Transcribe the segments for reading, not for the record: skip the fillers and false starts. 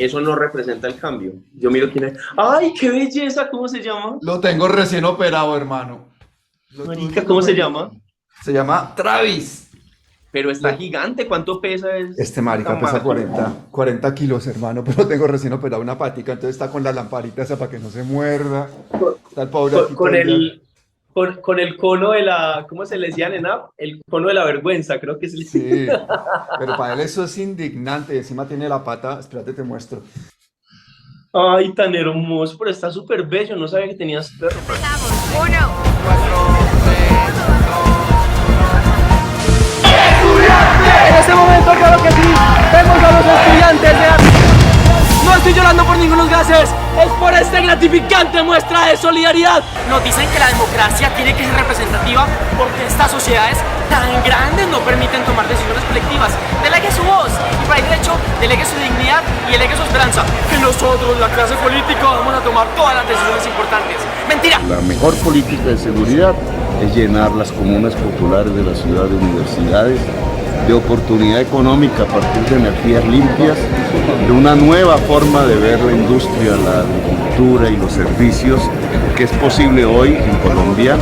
eso no representa el cambio. Yo miro quién es. ¡Ay, qué belleza! ¿Cómo se llama? Lo tengo recién operado, hermano. Marica, ¿cómo se llama? Se llama Travis. Pero está gigante, ¿cuánto pesa? Este marica pesa 40 kilos, hermano, pero tengo recién operado una patica, entonces está con la lamparita esa para que no se muerda. Está el pobre con el cono de la, ¿cómo se le decía en ENAP? El cono de la vergüenza, creo que es el... Sí, pero para él eso es indignante, y encima tiene la pata, espérate te muestro. Ay, tan hermoso, pero está súper bello, no sabía que tenías perro. Uno. En este momento, claro que sí, vemos a los estudiantes de arte. No estoy llorando por ningunos gases, es por esta gratificante muestra de solidaridad. Nos dicen que la democracia tiene que ser representativa porque estas sociedades tan grandes no permiten tomar decisiones colectivas. Delegue su voz y para el derecho, delegue su dignidad y delegue su esperanza. Que nosotros, la clase política, vamos a tomar todas las decisiones importantes. ¡Mentira! La mejor política de seguridad es llenar las comunas populares de la ciudad de universidades, de oportunidad económica a partir de energías limpias, de una nueva forma de ver la industria, la agricultura y los servicios que es posible hoy en Colombia,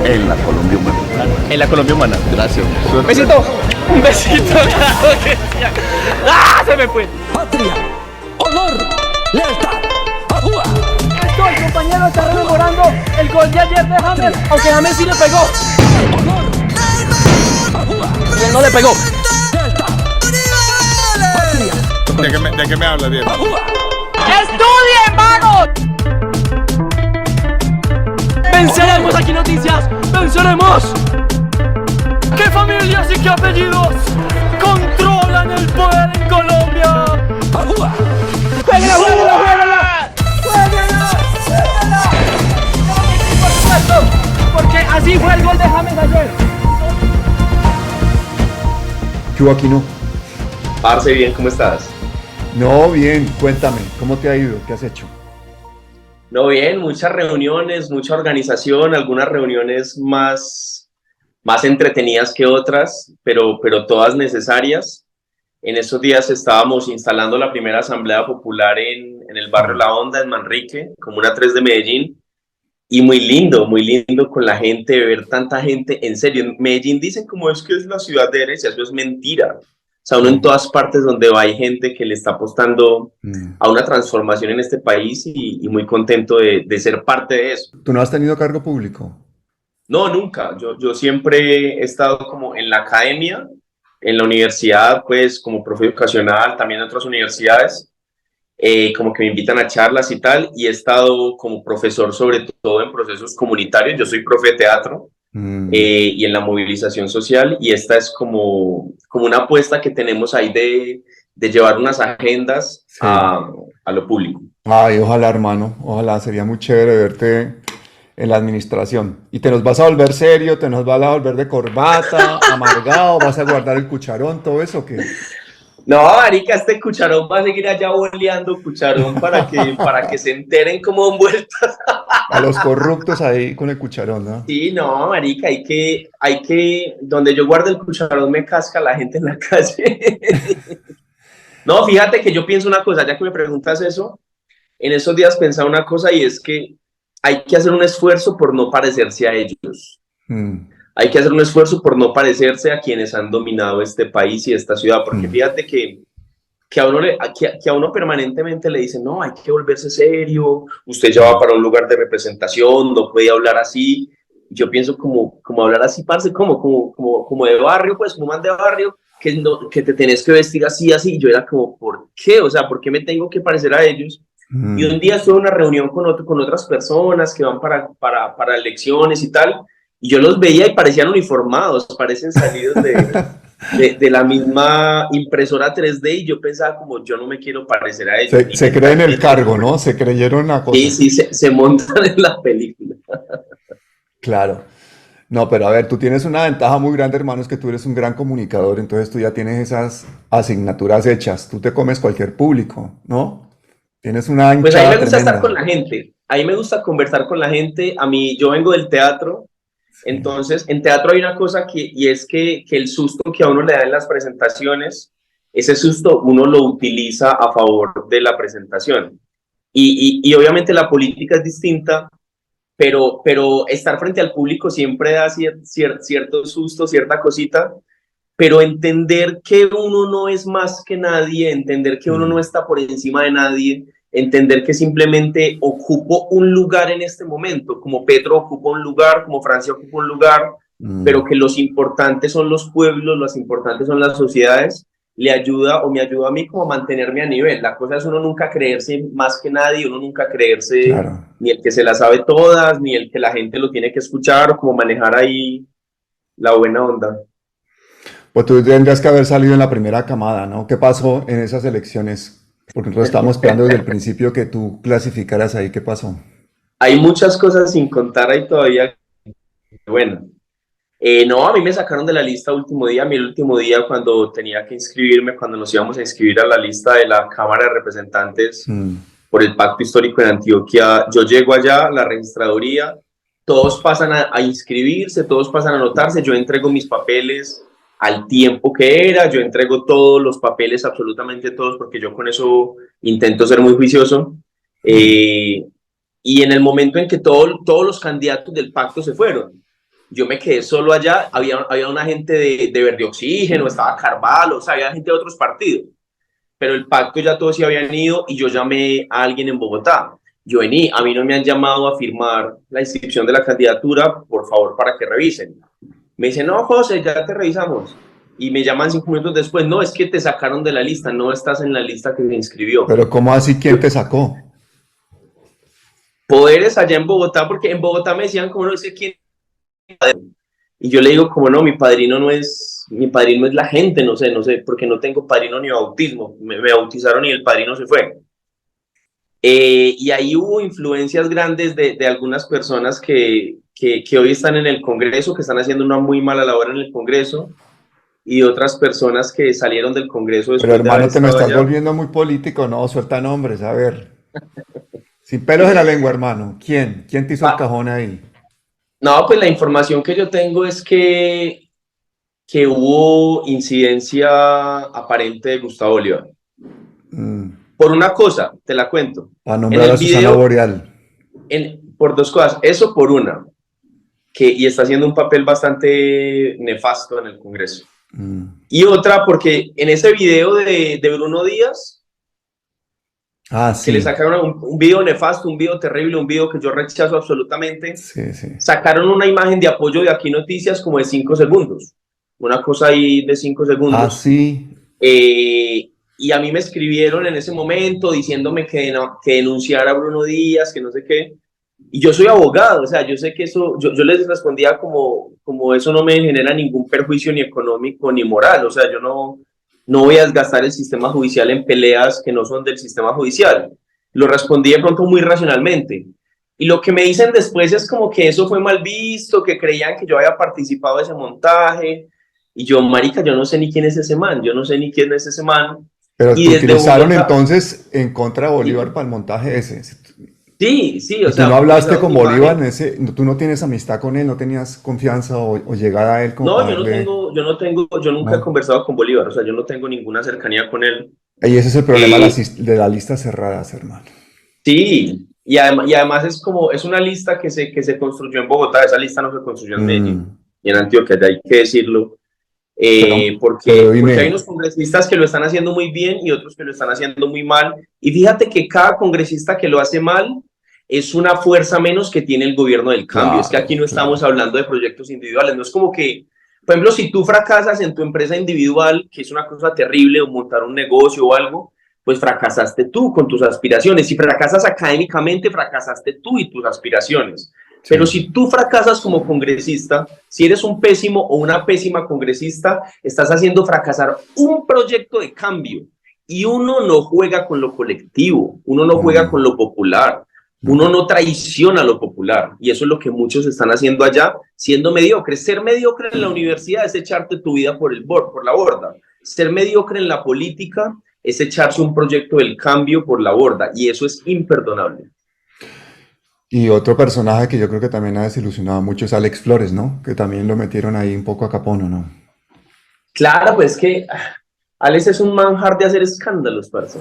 en la Colombia humana. En la Colombia humana. Gracias. Un besito. Un besito. ¡Ah! Se me fue. Patria, honor, lealtad, ajúa. Esto el compañero está rememorando el gol de ayer de James, aunque James sí le pegó. Honor, ajúa. Y él no le pegó. ¿De qué me hablas, Diego? ¡Estudien, vagos! ¡Venceremos aquí noticias! ¡Venceremos! ¿Qué familias y qué apellidos controlan el poder en Colombia? ¡Jueguenla, jueguenla, jueguenla! ¡Jueguenla, jueguenla! Por supuesto, porque así fue el gol de James ayer. ¿Qué hubo, Aquino? Parce, bien, ¿cómo estás? No, bien, cuéntame, ¿cómo te ha ido? ¿Qué has hecho? No, bien, muchas reuniones, mucha organización, algunas reuniones más entretenidas que otras, pero todas necesarias. En esos días estábamos instalando la primera asamblea popular en el barrio La Honda, en Manrique, Comuna 3 de Medellín, y muy lindo con la gente, ver tanta gente, en serio, en Medellín dicen como es que es la ciudad de herencia, eso es mentira. O sea, uno en todas partes donde va hay gente que le está apostando a una transformación en este país y muy contento de ser parte de eso. ¿Tú no has tenido cargo público? No, nunca. Yo siempre he estado como en la academia, en la universidad, pues como profe ocasional, también en otras universidades, como que me invitan a charlas y tal, y he estado como profesor sobre todo en procesos comunitarios. Yo soy profe de teatro. Y en la movilización social, y esta es como una apuesta que tenemos ahí de llevar unas agendas a lo público. Ay, ojalá, hermano, ojalá, sería muy chévere verte en la administración. ¿Y te nos vas a volver serio, te nos vas a volver de corbata, amargado, vas a guardar el cucharón, todo eso, qué? No, marica, este cucharón va a seguir allá boleando cucharón para que se enteren cómo han vuelto. A los corruptos ahí con el cucharón, ¿no? Sí, no, marica, hay que, donde yo guardo el cucharón me casca la gente en la calle. No, fíjate que yo pienso una cosa, ya que me preguntas eso, en esos días pensaba una cosa, y es que hay que hacer un esfuerzo por no parecerse a ellos. Hay que hacer un esfuerzo por no parecerse a quienes han dominado este país y esta ciudad, porque fíjate que a uno permanentemente le dicen, no, hay que volverse serio, usted ya va para un lugar de representación, no puede hablar así. Yo pienso como hablar así, parce, como de barrio, pues, como más de barrio, que te tenés que vestir así, y yo era como, ¿por qué? O sea, ¿por qué me tengo que parecer a ellos? Y un día estuve en una reunión con otras personas que van para elecciones y tal, y yo los veía y parecían uniformados, parecen salidos de la misma impresora 3D, y yo pensaba como, yo no me quiero parecer a ellos. Se creen el cargo, ¿no? Se creyeron una cosa. Sí, se montan en la película. Claro. No, pero a ver, tú tienes una ventaja muy grande, hermano, es que tú eres un gran comunicador, entonces tú ya tienes esas asignaturas hechas, tú te comes cualquier público, ¿no? Tienes una hinchada. Pues a mí me gusta tremenda. estar con la gente, a mí me gusta conversar con la gente, yo vengo del teatro. Entonces, en teatro hay una cosa y es que el susto que a uno le da en las presentaciones ese susto uno lo utiliza a favor de la presentación. Y obviamente la política es distinta, pero estar frente al público siempre da cierto susto, cierta cosita, pero entender que uno no es más que nadie, entender que uno no está por encima de nadie, entender que simplemente ocupo un lugar en este momento, como Petro ocupa un lugar, como Francia ocupa un lugar, pero que los importantes son los pueblos, los importantes son las sociedades, le ayuda o me ayuda a mí como a mantenerme a nivel. La cosa es uno nunca creerse más que nadie, uno nunca creerse Claro. ni el que se las sabe todas, ni el que la gente lo tiene que escuchar, o como manejar ahí la buena onda. Pues tú tendrías que haber salido en la primera camada, ¿no? ¿Qué pasó en esas elecciones? Porque nosotros estábamos esperando desde el principio que tú clasificaras ahí. ¿Qué pasó? Hay muchas cosas sin contar ahí todavía. Bueno, no, a mí me sacaron de la lista último día, el último día cuando tenía que inscribirme, cuando nos íbamos a inscribir a la lista de la Cámara de Representantes por el Pacto Histórico de Antioquia. Yo llego allá, la registraduría, todos pasan a inscribirse, todos pasan a anotarse, yo entrego mis papeles al tiempo que era, yo entrego todos los papeles, absolutamente todos, porque yo con eso intento ser muy juicioso. Y en el momento en que todos los candidatos del pacto se fueron, yo me quedé solo allá, había una gente de Verde Oxígeno, estaba Carvalho, o sea, había gente de otros partidos, pero el pacto ya todos se habían ido y yo llamé a alguien en Bogotá. Yo vení, a mí no me han llamado a firmar la inscripción de la candidatura, por favor, para que revisen. Me dicen, no, José, ya te revisamos. Y me llaman 5 minutos después, no, es que te sacaron de la lista, no estás en la lista que se inscribió. Pero ¿cómo así? ¿Quién te sacó? Poderes allá en Bogotá, porque en Bogotá me decían, como no, es que quién. Y yo le digo, como no, mi padrino es la gente, no sé, porque no tengo padrino ni bautismo. Me bautizaron y el padrino se fue. Y ahí hubo influencias grandes de algunas personas que hoy están en el Congreso, que están haciendo una muy mala labor en el Congreso, y otras personas que salieron del Congreso después. Pero hermano, te me estás volviendo muy político, no, suelta nombres, a ver. Sin pelos en la lengua, hermano. ¿Quién te hizo el cajón ahí? No, pues la información que yo tengo es que hubo incidencia aparente de Gustavo Bolívar. Por una cosa, te la cuento. Para nombrar a Susana Boreal. Por 2 cosas. Eso por una. Y está haciendo un papel bastante nefasto en el Congreso. Y otra, porque en ese video de Bruno Díaz, que le sacaron un video nefasto, un video terrible, un video que yo rechazo absolutamente, sacaron una imagen de apoyo de Aquí Noticias como de 5 segundos. Una cosa ahí de 5 segundos. Ah, sí. Y a mí me escribieron en ese momento diciéndome que denunciara a Bruno Díaz, que no sé qué. Y yo soy abogado, o sea, yo sé que eso, yo les respondía como eso no me genera ningún perjuicio ni económico ni moral, o sea, yo no voy a desgastar el sistema judicial en peleas que no son del sistema judicial. Lo respondí de pronto muy racionalmente. Y lo que me dicen después es como que eso fue mal visto, que creían que yo había participado de ese montaje. Y yo, marica, yo no sé ni quién es ese man, yo no sé ni quién es ese man. Pero te utilizaron Bogotá, entonces en contra de Bolívar para el montaje ese. Sí, o sea. ¿Tú no hablaste con Bolívar en ese? ¿Tú no tienes amistad con él? ¿No tenías confianza o llegada a él? No, yo nunca he conversado con Bolívar, o sea, yo no tengo ninguna cercanía con él. Y ese es el problema de las listas cerradas, hermano. Sí, y además es una lista que se construyó en Bogotá, esa lista no se construyó en Medellín y en Antioquia, ya hay que decirlo. Porque hay unos congresistas que lo están haciendo muy bien y otros que lo están haciendo muy mal. Y fíjate que cada congresista que lo hace mal es una fuerza menos que tiene el gobierno del cambio. Es que aquí no estamos hablando de proyectos individuales. No es como que, por ejemplo, si tú fracasas en tu empresa individual, que es una cosa terrible, o montar un negocio o algo, pues fracasaste tú con tus aspiraciones. Si fracasas académicamente, fracasaste tú y tus aspiraciones. Pero si tú fracasas como congresista, si eres un pésimo o una pésima congresista, estás haciendo fracasar un proyecto de cambio. Y uno no juega con lo colectivo, uno no juega con lo popular, uno no traiciona lo popular. Y eso es lo que muchos están haciendo allá, siendo mediocres. Ser mediocre en la universidad es echarte tu vida por la borda. Ser mediocre en la política es echarse un proyecto del cambio por la borda. Y eso es imperdonable. Y otro personaje que yo creo que también ha desilusionado mucho es Alex Flores, ¿no? Que también lo metieron ahí un poco a Capono, ¿no? Claro, pues que Alex es un manjar de hacer escándalos, parce.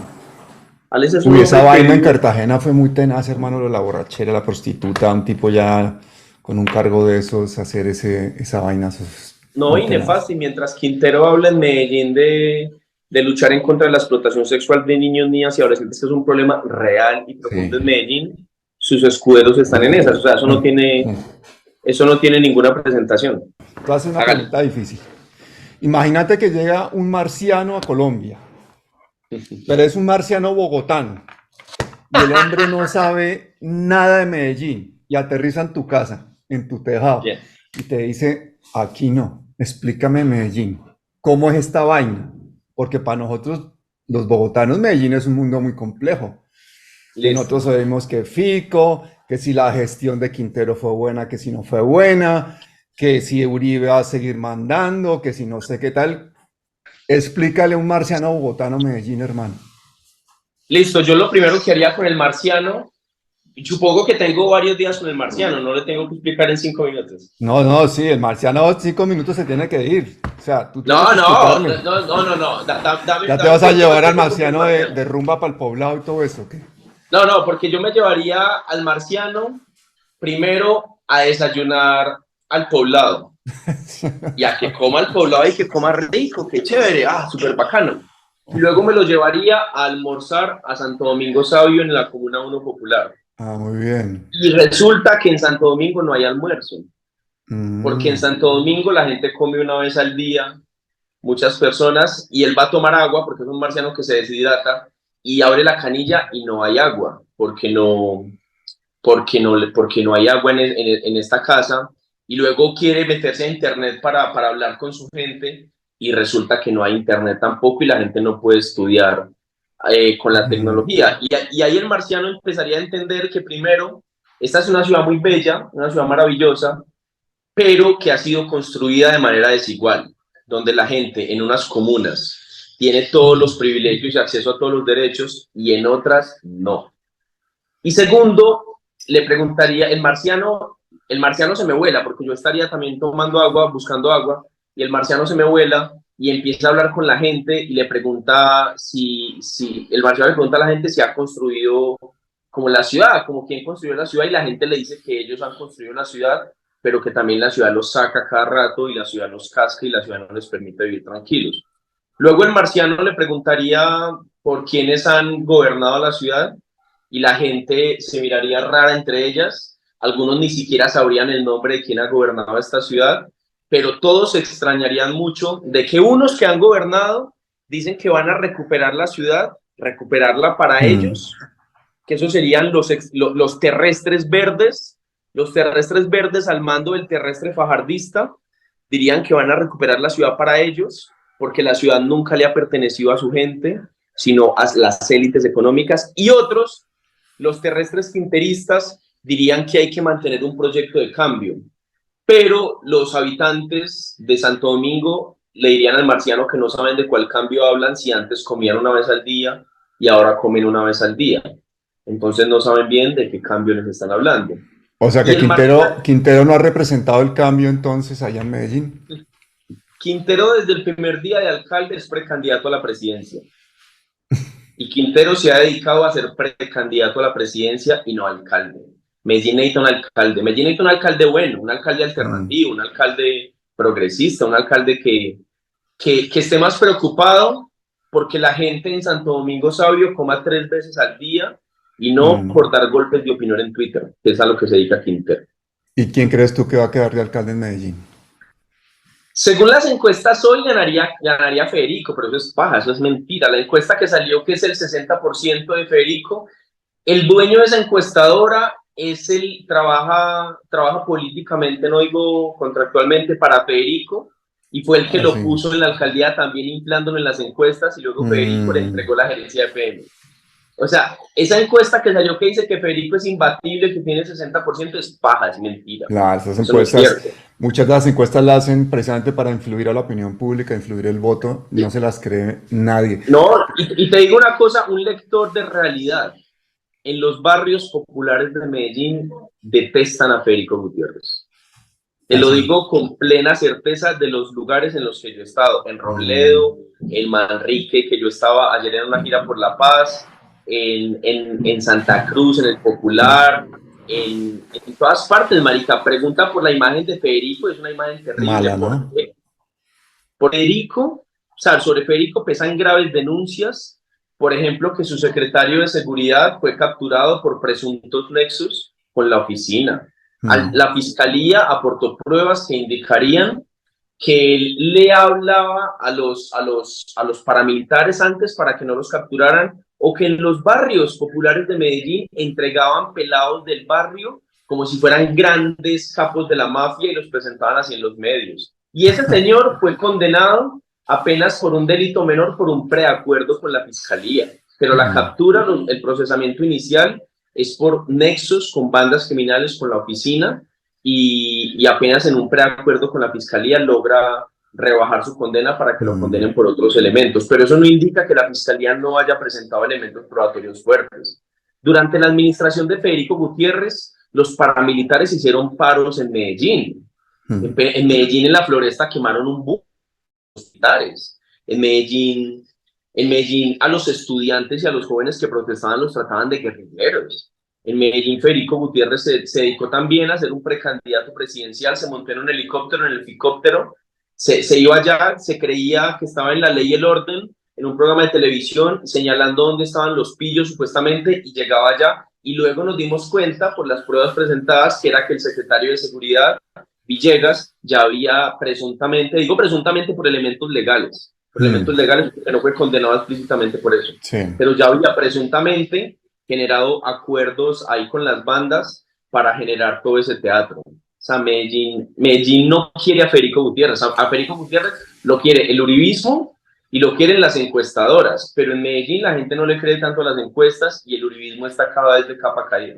Alex es un Uy, esa hombre vaina en que... Cartagena fue muy tenaz, hermano, lo de la borrachera, la prostituta, un tipo ya con un cargo de esos, hacer esa vaina, eso es No, muy y tenaz. nefasto. Y mientras Quintero habla en Medellín de luchar en contra de la explotación sexual de niños, niñas y adolescentes, que es un problema real y profundo en Sí. Medellín, sus escuderos están en esas. O sea, eso no tiene ninguna presentación. Tú haces una Hágale. pregunta difícil. Imagínate que llega un marciano a Colombia, pero es un marciano bogotano y el hombre no sabe nada de Medellín y aterriza en tu casa, en tu tejado, Bien. y te dice, aquí no, explícame Medellín, ¿cómo es esta vaina? Porque para nosotros, los bogotanos, Medellín es un mundo muy complejo. Que Listo. nosotros sabemos que Fico, que si la gestión de Quintero fue buena, que si no fue buena, que si Uribe va a seguir mandando, que si no sé qué tal. Explícale a un marciano bogotano Medellín, hermano. Listo, yo lo primero que haría con el marciano, y supongo que tengo varios días con el marciano, no le tengo que explicar en 5 minutos. No, no, sí, el marciano 5 minutos se tiene que ir. O sea, tú tienes No, que no, explicarle. no, no, no, no. Ya te Dame vas a tiempo, llevar al tiempo con el marciano de, marciano. de rumba para el poblado y todo eso, ¿qué? No, no, porque yo me llevaría al marciano primero a desayunar al poblado y a que coma al poblado y que coma rico, qué chévere, súper bacano. Y luego me lo llevaría a almorzar a Santo Domingo Sabio en la Comuna 1 Popular. Ah, muy bien. Y resulta que en Santo Domingo no hay almuerzo, porque en Mm, Santo Domingo la gente come una vez al día, muchas personas, y él va a tomar agua porque es un marciano que se deshidrata y abre la canilla y no hay agua, porque no hay agua en esta casa, y luego quiere meterse a internet para hablar con su gente y resulta que no hay internet tampoco y la gente no puede estudiar con la mm, tecnología. Y ahí el marciano empezaría a entender que primero, esta es una ciudad muy bella, una ciudad maravillosa, pero que ha sido construida de manera desigual, donde la gente en unas comunas tiene todos los privilegios y acceso a todos los derechos y en otras no. Y segundo, le preguntaría, el marciano se me vuela, porque yo estaría también tomando agua, buscando agua, y el marciano se me vuela y empieza a hablar con la gente y le pregunta el marciano le pregunta a la gente si ha construido como la ciudad, como quién construyó la ciudad, y la gente le dice que ellos han construido la ciudad, pero que también la ciudad los saca cada rato y la ciudad los casca y la ciudad no les permite vivir tranquilos. Luego el marciano le preguntaría por quiénes han gobernado la ciudad y la gente se miraría rara entre ellas. Algunos ni siquiera sabrían el nombre de quién ha gobernado esta ciudad, pero todos se extrañarían mucho de que unos que han gobernado dicen que van a recuperar la ciudad, recuperarla para mm. ellos, que esos serían los terrestres verdes, los terrestres verdes al mando del terrestre fajardista, dirían que van a recuperar la ciudad para ellos, porque la ciudad nunca le ha pertenecido a su gente, sino a las élites económicas, y otros, los terrestres quinteristas, dirían que hay que mantener un proyecto de cambio, pero los habitantes de Santo Domingo le dirían al marciano que no saben de cuál cambio hablan si antes comían una vez al día y ahora comen una vez al día. Entonces no saben bien de qué cambio les están hablando. O sea Y que el Quintero no ha representado el cambio entonces allá en Medellín. Quintero desde el primer día de alcalde es precandidato a la presidencia. Y Quintero se ha dedicado a ser precandidato a la presidencia y no alcalde. Medellín necesita un alcalde. Medellín necesita un alcalde bueno, un alcalde Mm. alternativo, un alcalde progresista, un alcalde que esté más preocupado porque la gente en Santo Domingo Sabio coma 3 veces al día y no Mm. por dar golpes de opinión en Twitter, que es a lo que se dedica Quintero. ¿Y quién crees tú que va a quedar de alcalde en Medellín? Según las encuestas hoy ganaría Federico, pero eso es paja, eso es mentira. La encuesta que salió, que es el 60% de Federico, el dueño de esa encuestadora trabaja políticamente, no digo contractualmente, para Federico, y fue el que Ah, lo sí. puso en la alcaldía también inflándolo en las encuestas, y luego Federico le Mm, entregó la gerencia de PM. O sea, esa encuesta que salió que dice que Federico es imbatible, que tiene 60%, es paja, es mentira. claro, esas Eso no es encuestas, cierto. muchas de las encuestas las hacen precisamente para influir a la opinión pública, influir el voto, no se las cree nadie. No, y te digo una cosa, un lector de realidad. En los barrios populares de Medellín detestan a Federico Gutiérrez. Te lo Así. digo con plena certeza de los lugares en los que yo he estado, en Robledo, en Manrique, que yo estaba ayer en una gira por La Paz, en Santa Cruz, en el Popular, en todas partes, marica. Pregunta por la imagen de Federico, es una imagen terrible, Mala, ¿no? porque por Federico, o sea, sobre Federico pesan graves denuncias, por ejemplo, que su secretario de seguridad fue capturado por presuntos nexos con la oficina. Mm. La fiscalía aportó pruebas que indicarían que él le hablaba a los paramilitares antes para que no los capturaran, o que en los barrios populares de Medellín entregaban pelados del barrio como si fueran grandes capos de la mafia y los presentaban así en los medios. Y ese señor fue condenado apenas por un delito menor, por un preacuerdo con la fiscalía. Pero la captura, el procesamiento inicial es por nexos con bandas criminales con la oficina, y apenas en un preacuerdo con la fiscalía logra rebajar su condena para que lo condenen por otros elementos. Pero eso no indica que la fiscalía no haya presentado elementos probatorios fuertes. Durante la administración de Federico Gutiérrez, los paramilitares hicieron paros en Medellín. En Medellín, en la Floresta, quemaron un bus de militares. En Medellín, a los estudiantes y a los jóvenes que protestaban los trataban de guerrilleros. En Medellín, Federico Gutiérrez se dedicó también a ser un precandidato presidencial, se montó en un helicóptero, en el helicóptero, se iba allá, se creía que estaba en la ley y el orden, en un programa de televisión, señalando dónde estaban los pillos supuestamente, y llegaba allá, y luego nos dimos cuenta por las pruebas presentadas que era que el secretario de Seguridad, Villegas, ya había presuntamente, digo presuntamente por elementos legales, porque no fue condenado explícitamente por eso, Sí. pero ya había presuntamente generado acuerdos ahí con las bandas para generar todo ese teatro. O sea, Medellín no quiere a Federico Gutiérrez. A Federico Gutiérrez lo quiere el uribismo y lo quieren las encuestadoras, pero en Medellín la gente no le cree tanto a las encuestas y el uribismo está cada vez de capa caída.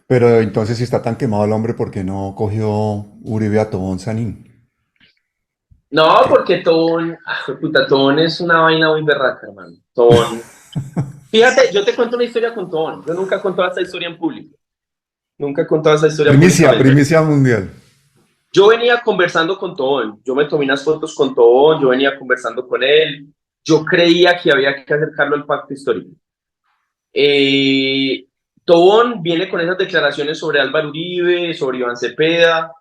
Pero entonces, si está tan quemado el hombre, ¿por qué no cogió Uribe a Tobón Sanín? No, porque Tobón es una vaina muy berraca, hermano. Tobón. Fíjate, yo te cuento una historia con Tobón. Yo nunca he contado esta historia en público. Nunca he contado esta historia Primicia mundial. Yo venía conversando con Tobón, yo me tomé unas fotos con Tobón, yo venía conversando con él, yo creía que había que acercarlo al pacto histórico. Tobón viene con esas declaraciones sobre Álvaro Uribe, sobre Iván Cepeda.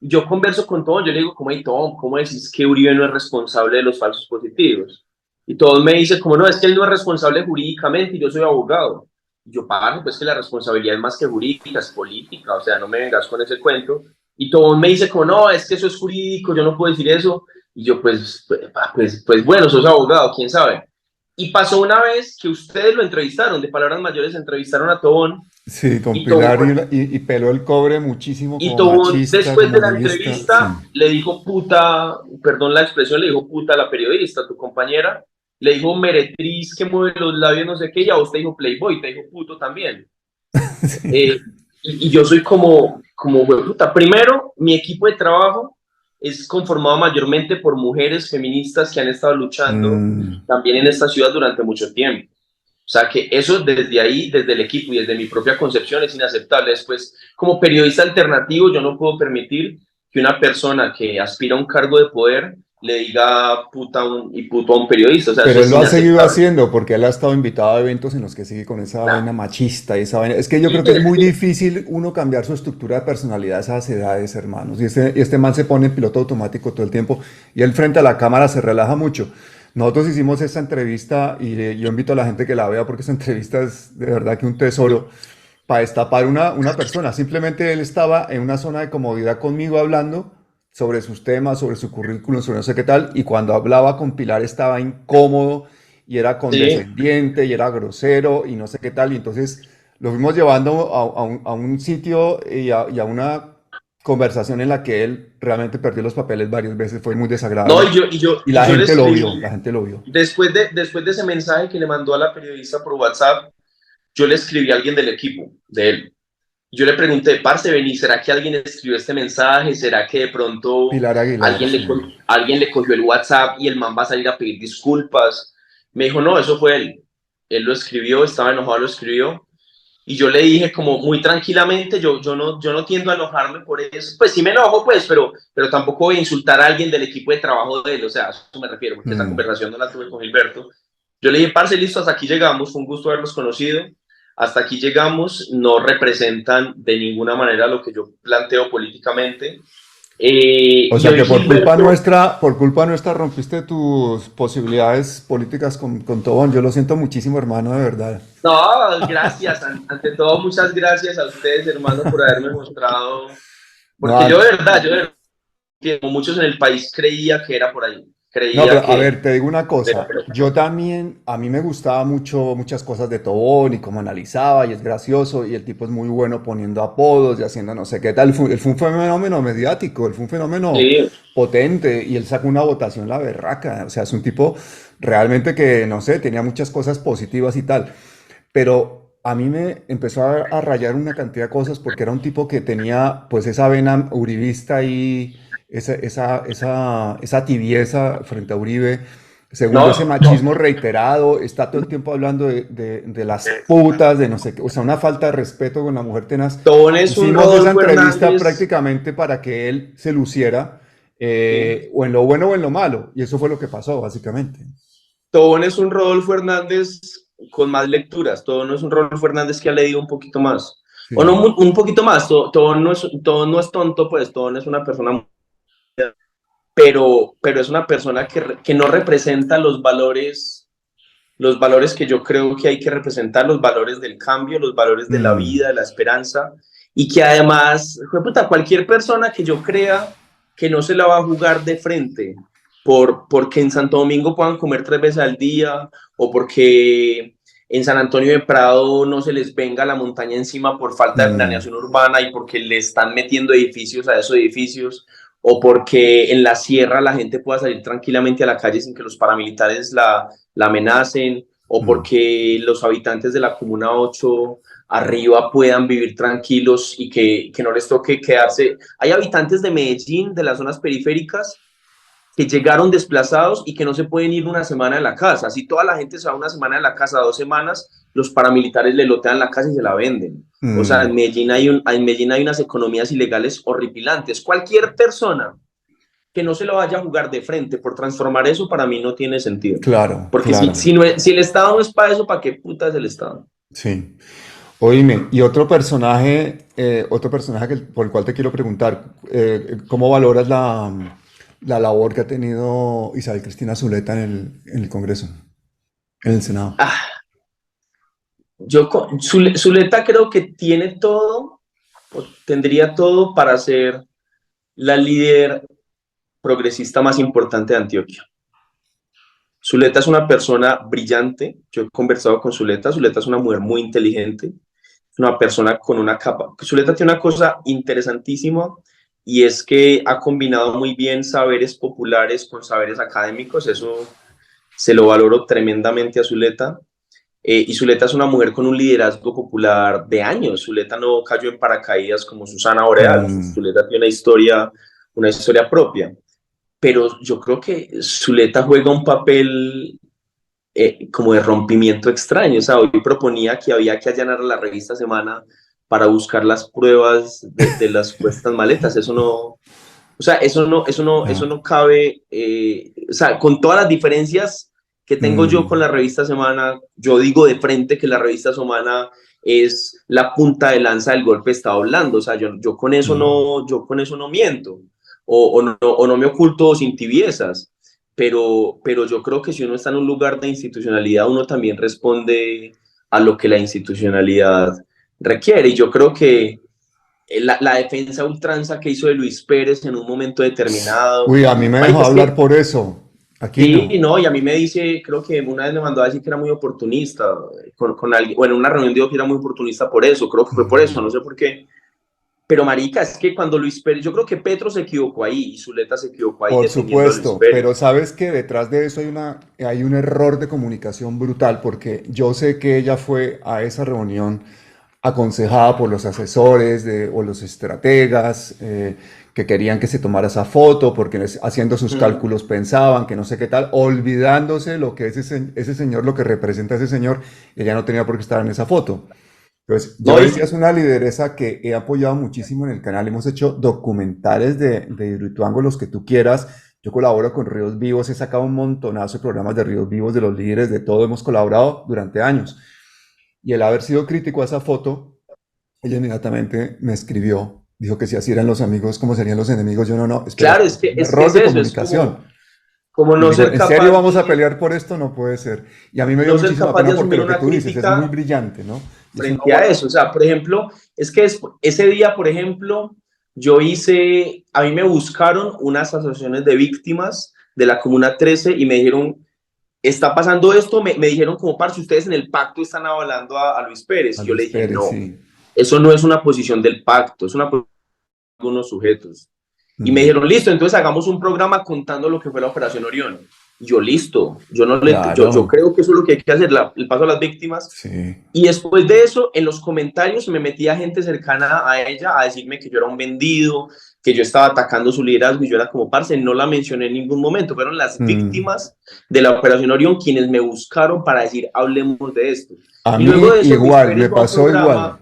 Yo converso con Tobón, yo le digo, ¿cómo decís que Uribe no es responsable de los falsos positivos? Y Tobón me dice, como no, es que él no es responsable jurídicamente y yo soy abogado. Y yo, pues que la responsabilidad es más que jurídica, es política, o sea, no me vengas con ese cuento. Y Tobón me dice, como no, es que eso es jurídico, yo no puedo decir eso. Y yo, pues bueno, sos abogado, quién sabe. Y pasó una vez que ustedes lo entrevistaron, de Palabras Mayores entrevistaron a Tobón. Sí, con y Pilar Tobón, y peló el cobre muchísimo y como Tobón, machista, después como de la uribista, entrevista, sí. le dijo puta, perdón la expresión, le dijo puta a la periodista, tu compañera, le dijo meretriz que mueve los labios, no sé qué, y a vos te dijo playboy, te dijo puto también. Sí. Y yo soy como puta. Primero, mi equipo de trabajo es conformado mayormente por mujeres feministas que han estado luchando también en esta ciudad durante mucho tiempo. O sea que eso desde ahí, desde el equipo y desde mi propia concepción es inaceptable. Después, como periodista alternativo, yo no puedo permitir que una persona que aspira a un cargo de poder le diga puta y puto a un periodista. O sea, Pero eso él es lo ha seguido inaceptable. haciendo porque él ha estado invitado a eventos en los que sigue con esa vaina machista y esa vaina. Es que yo creo que es muy difícil uno cambiar su estructura de personalidad a esas edades, hermanos. Y este man se pone en piloto automático todo el tiempo y él frente a la cámara se relaja mucho. Nosotros hicimos esta entrevista y yo invito a la gente que la vea porque esta entrevista es de verdad que un tesoro para destapar una persona. Simplemente él estaba en una zona de comodidad conmigo hablando sobre sus temas, sobre su currículum, sobre no sé qué tal, y cuando hablaba con Pilar estaba incómodo y era condescendiente y era grosero y no sé qué tal, y entonces lo fuimos llevando a un sitio y a una conversación en la que él realmente perdió los papeles varias veces, fue muy No, desagradable. Y y la yo le gente lo escribí, vio, la gente lo vio. después de ese mensaje que le mandó a la periodista por WhatsApp, yo le escribí a alguien del equipo de él. Yo le pregunté, parce, vení, ¿será que alguien escribió este mensaje? ¿Será que de pronto Pilar Aguilar, sí. alguien le cogió el WhatsApp y el man va a salir a pedir disculpas? Me dijo, no, eso fue él. Él lo escribió, estaba enojado, lo escribió. y yo le dije como muy tranquilamente, yo no tiendo a enojarme por eso, pues sí me enojo, pues, pero tampoco voy a insultar a alguien del equipo de trabajo de él, o sea, a eso me refiero, porque esa Mm. conversación no la tuve con Gilberto. Yo le dije, parce, listo, hasta aquí llegamos, fue un gusto haberlos conocido, hasta aquí llegamos, no representan de ninguna manera lo que yo planteo políticamente. O Y sea hoy que Gilberto, por culpa nuestra rompiste tus posibilidades políticas con Tobón. Yo lo siento muchísimo, hermano, de verdad. no, gracias, ante todo muchas gracias a ustedes, hermano, por haberme mostrado, No, porque yo de verdad, como muchos en el país creía que era por ahí, no, creía pero a que ver, te digo una era cosa. por ahí. Yo también, a mí me gustaba mucho muchas cosas de Tobón y cómo analizaba y es gracioso y el tipo es muy bueno poniendo apodos y haciendo no sé qué tal. Él fue un fenómeno mediático, él fue un fenómeno Sí, potente y él sacó una votación la berraca. O sea, es un tipo realmente que, no sé, tenía muchas cosas positivas y tal. Pero a mí me empezó a rayar una cantidad de cosas porque era un tipo que tenía pues esa vena uribista y esa tibieza frente a Uribe. Segundo, ese no, machismo reiterado, está todo el tiempo hablando de las putas, de no sé qué, o sea, una falta de respeto con la mujer tenaz. Tobón es un Hicimos esa Rodolfo entrevista Hernández, prácticamente para que él se luciera, sí. o en lo bueno o en lo malo, y eso fue lo que pasó, básicamente. Tobón es un Rodolfo Hernández con más lecturas, Tobón no es un Rodolfo Hernández que ha leído un poquito más, o no Sí. un poquito más, Tobón no es tonto, pues Tobón es una persona, pero es una persona que no representa los valores que yo creo que hay que representar, los valores del cambio, los valores de la Mm, vida, de la esperanza, y que además, puta, cualquier persona que yo crea que no se la va a jugar de frente porque en Santo Domingo puedan comer 3 veces al día o porque en San Antonio de Prado no se les venga la montaña encima por falta de mm, planeación urbana y porque le están metiendo edificios a esos edificios o porque en la sierra la gente pueda salir tranquilamente a la calle sin que los paramilitares la amenacen o mm. porque los habitantes de la Comuna 8 arriba puedan vivir tranquilos y que no les toque quedarse. Hay habitantes de Medellín, de las zonas periféricas, que llegaron desplazados y que no se pueden ir una semana de la casa. Si toda la gente se va una semana de la casa, 2 semanas, los paramilitares le lotean la casa y se la venden. O sea, Mm, En Medellín hay unas economías ilegales horripilantes. Cualquier persona que no se lo vaya a jugar de frente por transformar eso, para mí no tiene sentido. claro, Porque claro, si el Estado no es para eso, ¿para qué puta es el Estado? sí. Oíme, y otro personaje por el cual te quiero preguntar, ¿cómo valoras la labor que ha tenido Isabel Cristina Zuleta en el Congreso, en el Senado? Ah, Zuleta creo que tiene todo, o tendría todo para ser la líder progresista más importante de Antioquia. Zuleta es una persona brillante, yo he conversado con Zuleta, Zuleta es una mujer muy inteligente, una persona con una capa. Zuleta tiene una cosa interesantísima y es que ha combinado muy bien saberes populares con saberes académicos, eso se lo valoro tremendamente a Zuleta. Y Zuleta es una mujer con un liderazgo popular de años. Zuleta no cayó en paracaídas como Susana Boreal. Mm, Zuleta tiene una historia propia. Pero yo creo que Zuleta juega un papel como de rompimiento extraño. O sea, hoy proponía que había que allanar la revista Semana para buscar las pruebas de las supuestas maletas. Eso no, o sea, eso ah, no cabe. O sea, con todas las diferencias que tengo yo con mm, la revista Semana, yo digo de frente que la revista Semana es la punta de lanza del golpe de Estado blando. O sea, mm. yo con eso no miento o no me oculto sin tibiezas. Pero yo creo que si uno está en un lugar de institucionalidad, uno también responde a lo que la institucionalidad requiere. Y yo creo que la defensa ultranza que hizo de Luis Pérez en un momento determinado. Uy, a mí me dejó Marica, es hablar que por eso. Aquí sí, no. no, y a mí me dice, creo que una vez me mandó a decir que era muy oportunista con alguien, o en una reunión dijo que era muy oportunista por eso, creo que fue por eso, no sé por qué. Pero marica, es que cuando Luis Pérez, yo creo que Petro se equivocó ahí y Zuleta se equivocó ahí Por defendiendo a Luis supuesto, Pérez. pero sabes que detrás de eso hay un error de comunicación brutal, porque yo sé que ella fue a esa reunión aconsejada por los asesores o los estrategas, que querían que se tomara esa foto, porque haciendo sus Mm. cálculos pensaban que no sé qué tal, olvidándose lo que ese señor, lo que representa ese señor, ella no tenía por qué estar en esa foto. Entonces, No, yo es una lideresa que he apoyado muchísimo en el canal. Hemos hecho documentales de Hidroituango, los que tú quieras. Yo colaboro con Ríos Vivos, he sacado un montonazo de programas de Ríos Vivos, de los líderes, de todo. Hemos colaborado durante años. Y el haber sido crítico a esa foto, ella inmediatamente me escribió, dijo que si así eran los amigos, ¿cómo serían los enemigos? Yo no, espera, claro, es un es que error es de eso, es comunicación. como Y no me dijo, ser ¿en capaz serio vamos a de, pelear por esto? No puede ser. Y a mí me dio no ser muchísima capaz de pena porque asumir lo que una tú dices es muy crítica brillante, ¿no? Y es una frente a eso. O sea, por ejemplo, es que ese día, por ejemplo, a mí me buscaron unas asociaciones de víctimas de la Comuna 13 y me dijeron, está pasando esto, me dijeron como, parce, ustedes en el pacto están avalando a Luis Pérez. a Y yo le Luis dije, Pérez, no, sí. eso no es una posición del pacto, es una posición de unos sujetos. Y me Mm, dijeron, listo, entonces hagamos un programa contando lo que fue la Operación Orión. Y yo, listo, yo claro, creo que eso es lo que hay que hacer, el paso a las víctimas. sí. Y después de eso, en los comentarios me metía gente cercana a ella a decirme que yo era un vendido, que yo estaba atacando su liderazgo y yo era como, parce, no la mencioné en ningún momento. Fueron las Mm. víctimas de la Operación Orión quienes me buscaron para decir, hablemos de esto. A Y luego mí de eso, Luis igual, me Pérez va a un pasó igual. programa.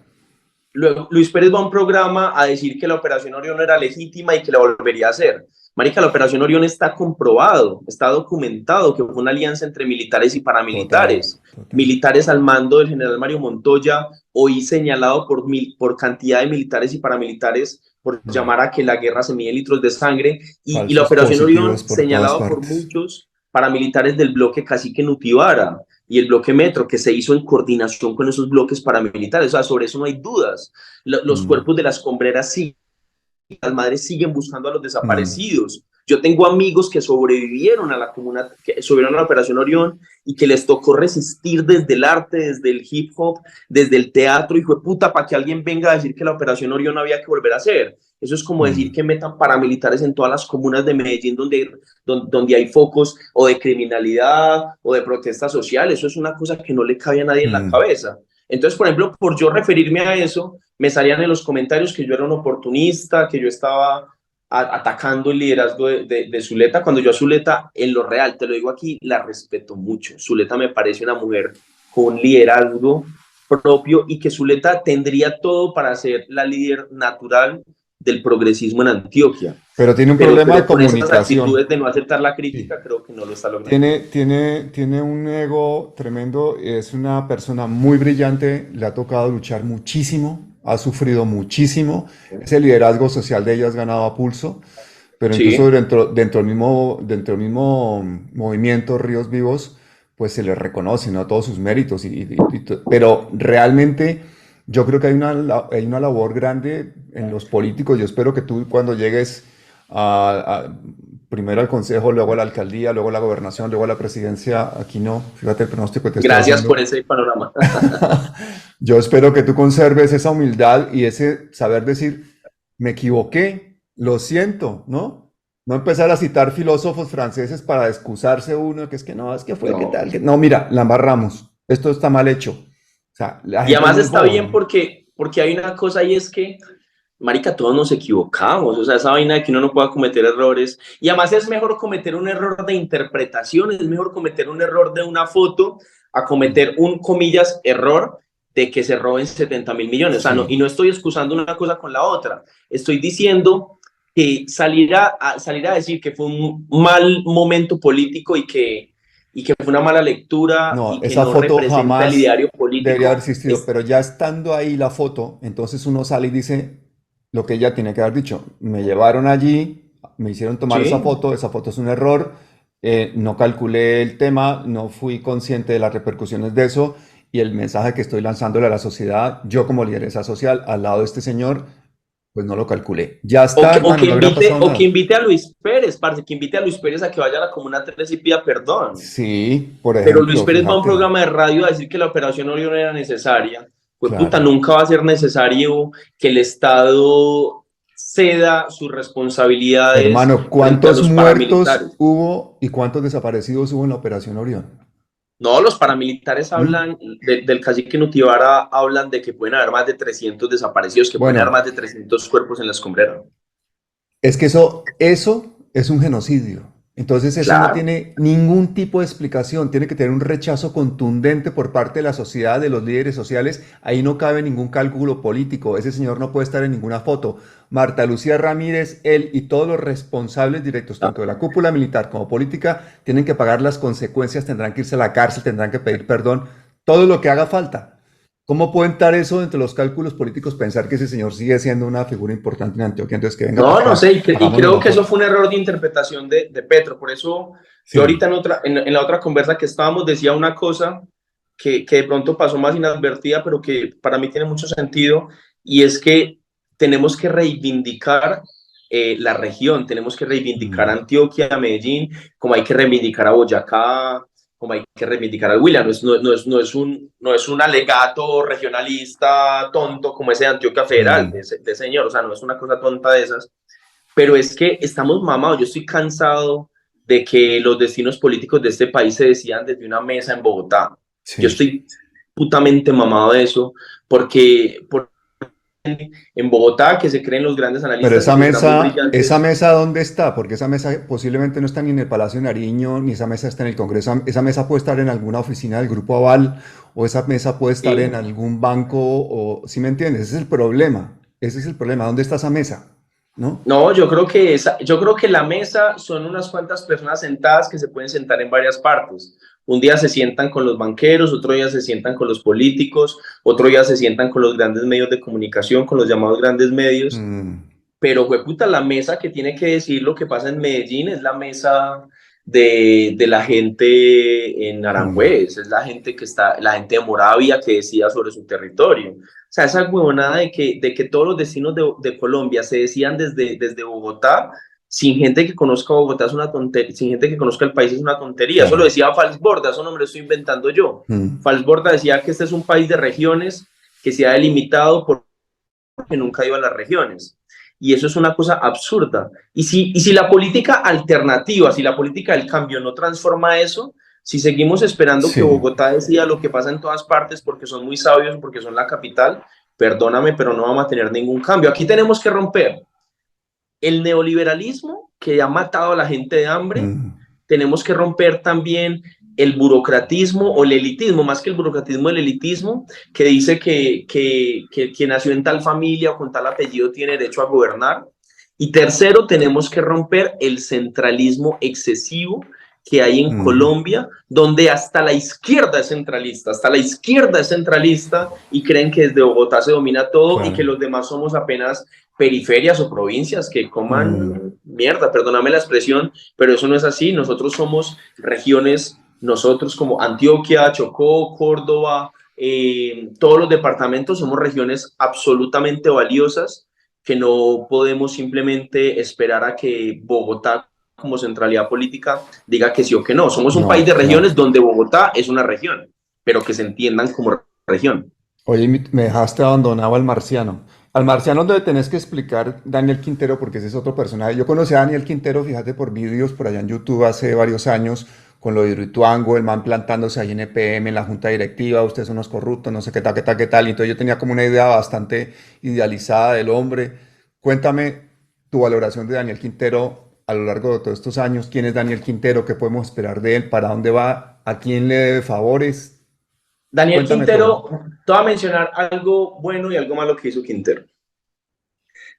Luego, Luis Pérez va a un programa a decir que la Operación Orión era legítima y que la volvería a hacer. Marica, la Operación Orión está comprobado, está documentado que fue una alianza entre militares y Total, paramilitares. total. Militares al mando del general Mario Montoya, hoy señalado por cantidad de militares y paramilitares por Mm. llamar a que la guerra se mide en litros de sangre. Y la Falsos Operación positivos Orión, por todas señalado por partes. muchos paramilitares del bloque Cacique Nutibara y el bloque Metro, que se hizo en coordinación con esos bloques paramilitares. O sea, sobre eso no hay dudas. Los Mm, cuerpos de las escombreras siguen, las madres siguen buscando a los mm, desaparecidos. Yo tengo amigos que sobrevivieron a la comuna, que sobrevivieron a la Operación Orión y que les tocó resistir desde el arte, desde el hip hop, desde el teatro, hijo de puta, para que alguien venga a decir que la Operación Orión había que volver a hacer. Eso es como decir mm, que metan paramilitares en todas las comunas de Medellín donde hay focos o de criminalidad o de protestas sociales. Eso es una cosa que no le cabe a nadie en la mm. cabeza. Entonces, por ejemplo, por yo referirme a eso, me salían en los comentarios que yo era un oportunista, que yo estaba atacando el liderazgo de Zuleta, cuando yo a Zuleta, en lo real, te lo digo aquí, la respeto mucho. Zuleta me parece una mujer con un liderazgo propio y que Zuleta tendría todo para ser la líder natural del progresismo en Antioquia. Pero tiene un Pero, problema de pero con esas comunicación. actitudes de no aceptar la Sí. crítica, creo que no lo está logrando. Tiene un ego tremendo, es una persona muy brillante, le ha tocado luchar muchísimo, ha sufrido muchísimo, ese liderazgo social de ella has ganado a pulso, pero incluso Sí, dentro del mismo movimiento Ríos Vivos, pues se le reconoce, ¿no? Todos sus méritos, pero realmente yo creo que hay una labor grande en los políticos. Yo espero que tú cuando llegues primero al consejo, luego a la alcaldía, luego a la gobernación, luego a la presidencia, aquí no, fíjate el pronóstico que te estoy gracias por haciendo. ese panorama. Yo espero que tú conserves esa humildad y ese saber decir, me equivoqué, lo siento, ¿no? No empezar a citar filósofos franceses para excusarse uno, que es que no, es que fue, ¿qué No. tal? No, mira, la embarramos, esto está mal hecho. O sea, la Y gente es además muy está boba, bien ¿no? porque hay una cosa y es que, marica, todos nos equivocamos, o sea, esa vaina de que uno no pueda cometer errores. Y además es mejor cometer un error de interpretación, es mejor cometer un error de una foto a cometer un, comillas, error de que se roben 70.000 millones. O sea, no, y Sí. no estoy excusando una cosa con la otra, estoy diciendo que salir a decir que fue un mal momento político y que fue una mala lectura No, y que esa no foto representa el jamás ideario debería haber político, existido, pero ya estando ahí la foto, entonces uno sale y dice lo que ella tiene que haber dicho. Me llevaron allí, me hicieron tomar sí. esa foto es un error, no calculé el tema, no fui consciente de las repercusiones de eso y el mensaje que estoy lanzándole a la sociedad, yo como lideresa social, al lado de este señor, pues no lo calculé. Ya O está, que, o hermano, que no habría invite, pasado o que nada. invite a Luis Pérez, parce, que invite a Luis Pérez a que vaya a la Comuna 3 y pida perdón. Sí, por Pero Luis ejemplo, Pérez va a un fíjate, programa de radio a decir que la Operación Orión era necesaria. Pues puta, claro. nunca va a ser necesario que el Estado ceda sus responsabilidades Hermano, frente a ¿cuántos los muertos paramilitares. hubo y cuántos desaparecidos hubo en la Operación Orión? No, los paramilitares ¿Mm? hablan, del cacique Nutibara hablan de que pueden haber más de 300 desaparecidos, que pueden haber Bueno, más de 300 cuerpos en la escombrera. es que eso es un genocidio. Entonces eso no Claro. tiene ningún tipo de explicación, tiene que tener un rechazo contundente por parte de la sociedad, de los líderes sociales. Ahí no cabe ningún cálculo político, ese señor no puede estar en ninguna foto. Marta Lucía Ramírez, él y todos los responsables directos, tanto de la cúpula militar como política, tienen que pagar las consecuencias, tendrán que irse a la cárcel, tendrán que pedir perdón, todo lo que haga falta. ¿Cómo puede entrar eso entre los cálculos políticos, pensar que ese señor sigue siendo una figura importante en Antioquia? Entonces que venga para No, no acá, sé, y hagámoslo creo que eso nosotros. fue un error de interpretación de Petro. Por eso yo Sí. ahorita en la otra conversa que estábamos decía una cosa que de pronto pasó más inadvertida, pero que para mí tiene mucho sentido, y es que tenemos que reivindicar la región, tenemos que reivindicar Mm, Antioquia, Medellín, como hay que reivindicar a Boyacá, como hay que reivindicar al Huila. No es un alegato regionalista tonto como ese de Antioquia Federal, mm. de señor, o sea, no es una cosa tonta de esas, pero es que estamos mamados. Yo estoy cansado de que los destinos políticos de este país se decidan desde una mesa en Bogotá. Yo Sí. estoy putamente mamado de eso, porque en Bogotá, que se creen los grandes Pero analistas y que serán muy esa brillantes. mesa, ¿dónde está? Porque esa mesa posiblemente no está ni en el Palacio de Nariño, ni esa mesa está en el Congreso. Esa mesa puede estar en alguna oficina del Grupo Aval, o esa mesa puede estar en Sí. algún banco, o ¿sí me entiendes? Ese es el problema. Ese es el problema. ¿Dónde está esa mesa? ¿No? No, yo creo que la mesa son unas cuantas personas sentadas que se pueden sentar en varias partes. Un día se sientan con los banqueros, otro día se sientan con los políticos, otro día se sientan con los grandes medios de comunicación, con los llamados grandes medios. Mm, Pero, jueputa, la mesa que tiene que decir lo que pasa en Medellín es la mesa de la gente en mm. Aranjuez, es la gente que está, la gente de Moravia que decida sobre su territorio. O sea, esa huevonada de que todos los destinos de Colombia se decidan desde Bogotá, sin gente que conozca Bogotá es una tontería, sin gente que conozca el país es una tontería. Eso lo Claro. decía Falsborda, eso no me lo estoy inventando yo. Mm, Falsborda decía que este es un país de regiones que se ha delimitado porque nunca iba a las regiones. Y eso es una cosa absurda. Y si la política alternativa, si la política del cambio no transforma eso, si seguimos esperando que sí. Bogotá decida lo que pasa en todas partes porque son muy sabios, porque son la capital, perdóname, pero no vamos a tener ningún cambio. Aquí tenemos que romper el neoliberalismo que ha matado a la gente de hambre. Mm, Tenemos que romper también el burocratismo o el elitismo, más que el burocratismo, el elitismo, que dice que quien nació en tal familia o con tal apellido tiene derecho a gobernar. Y tercero, tenemos que romper el centralismo excesivo que hay en mm, Colombia, donde hasta la izquierda es centralista, hasta la izquierda es centralista y creen que desde Bogotá se domina todo y que claro. los demás somos apenas periferias o provincias que Mm, coman mierda, perdóname la expresión, pero eso no es así. Nosotros somos regiones, nosotros como Antioquia, Chocó, Córdoba, todos los departamentos somos regiones absolutamente valiosas que no podemos simplemente esperar a que Bogotá como centralidad política diga que sí o que no. Somos un país no, de claro. regiones donde Bogotá es una región, pero que se entiendan como región. Oye, me dejaste abandonado al marciano. Al marciano le tenés que explicar Daniel Quintero porque ese es otro personaje. Yo conocí a Daniel Quintero, fíjate, por vídeos por allá en YouTube hace varios años con lo de Hidroituango, el man plantándose ahí en EPM, en la junta directiva, ustedes son unos corruptos, no sé qué tal, qué tal, qué tal. Y entonces yo tenía como una idea bastante idealizada del hombre. Cuéntame tu valoración de Daniel Quintero a lo largo de todos estos años. ¿Quién es Daniel Quintero? ¿Qué podemos esperar de él? ¿Para dónde va? ¿A quién le debe favores? Daniel Cuéntame Quintero, todo. te voy a mencionar algo bueno y algo malo que hizo Quintero.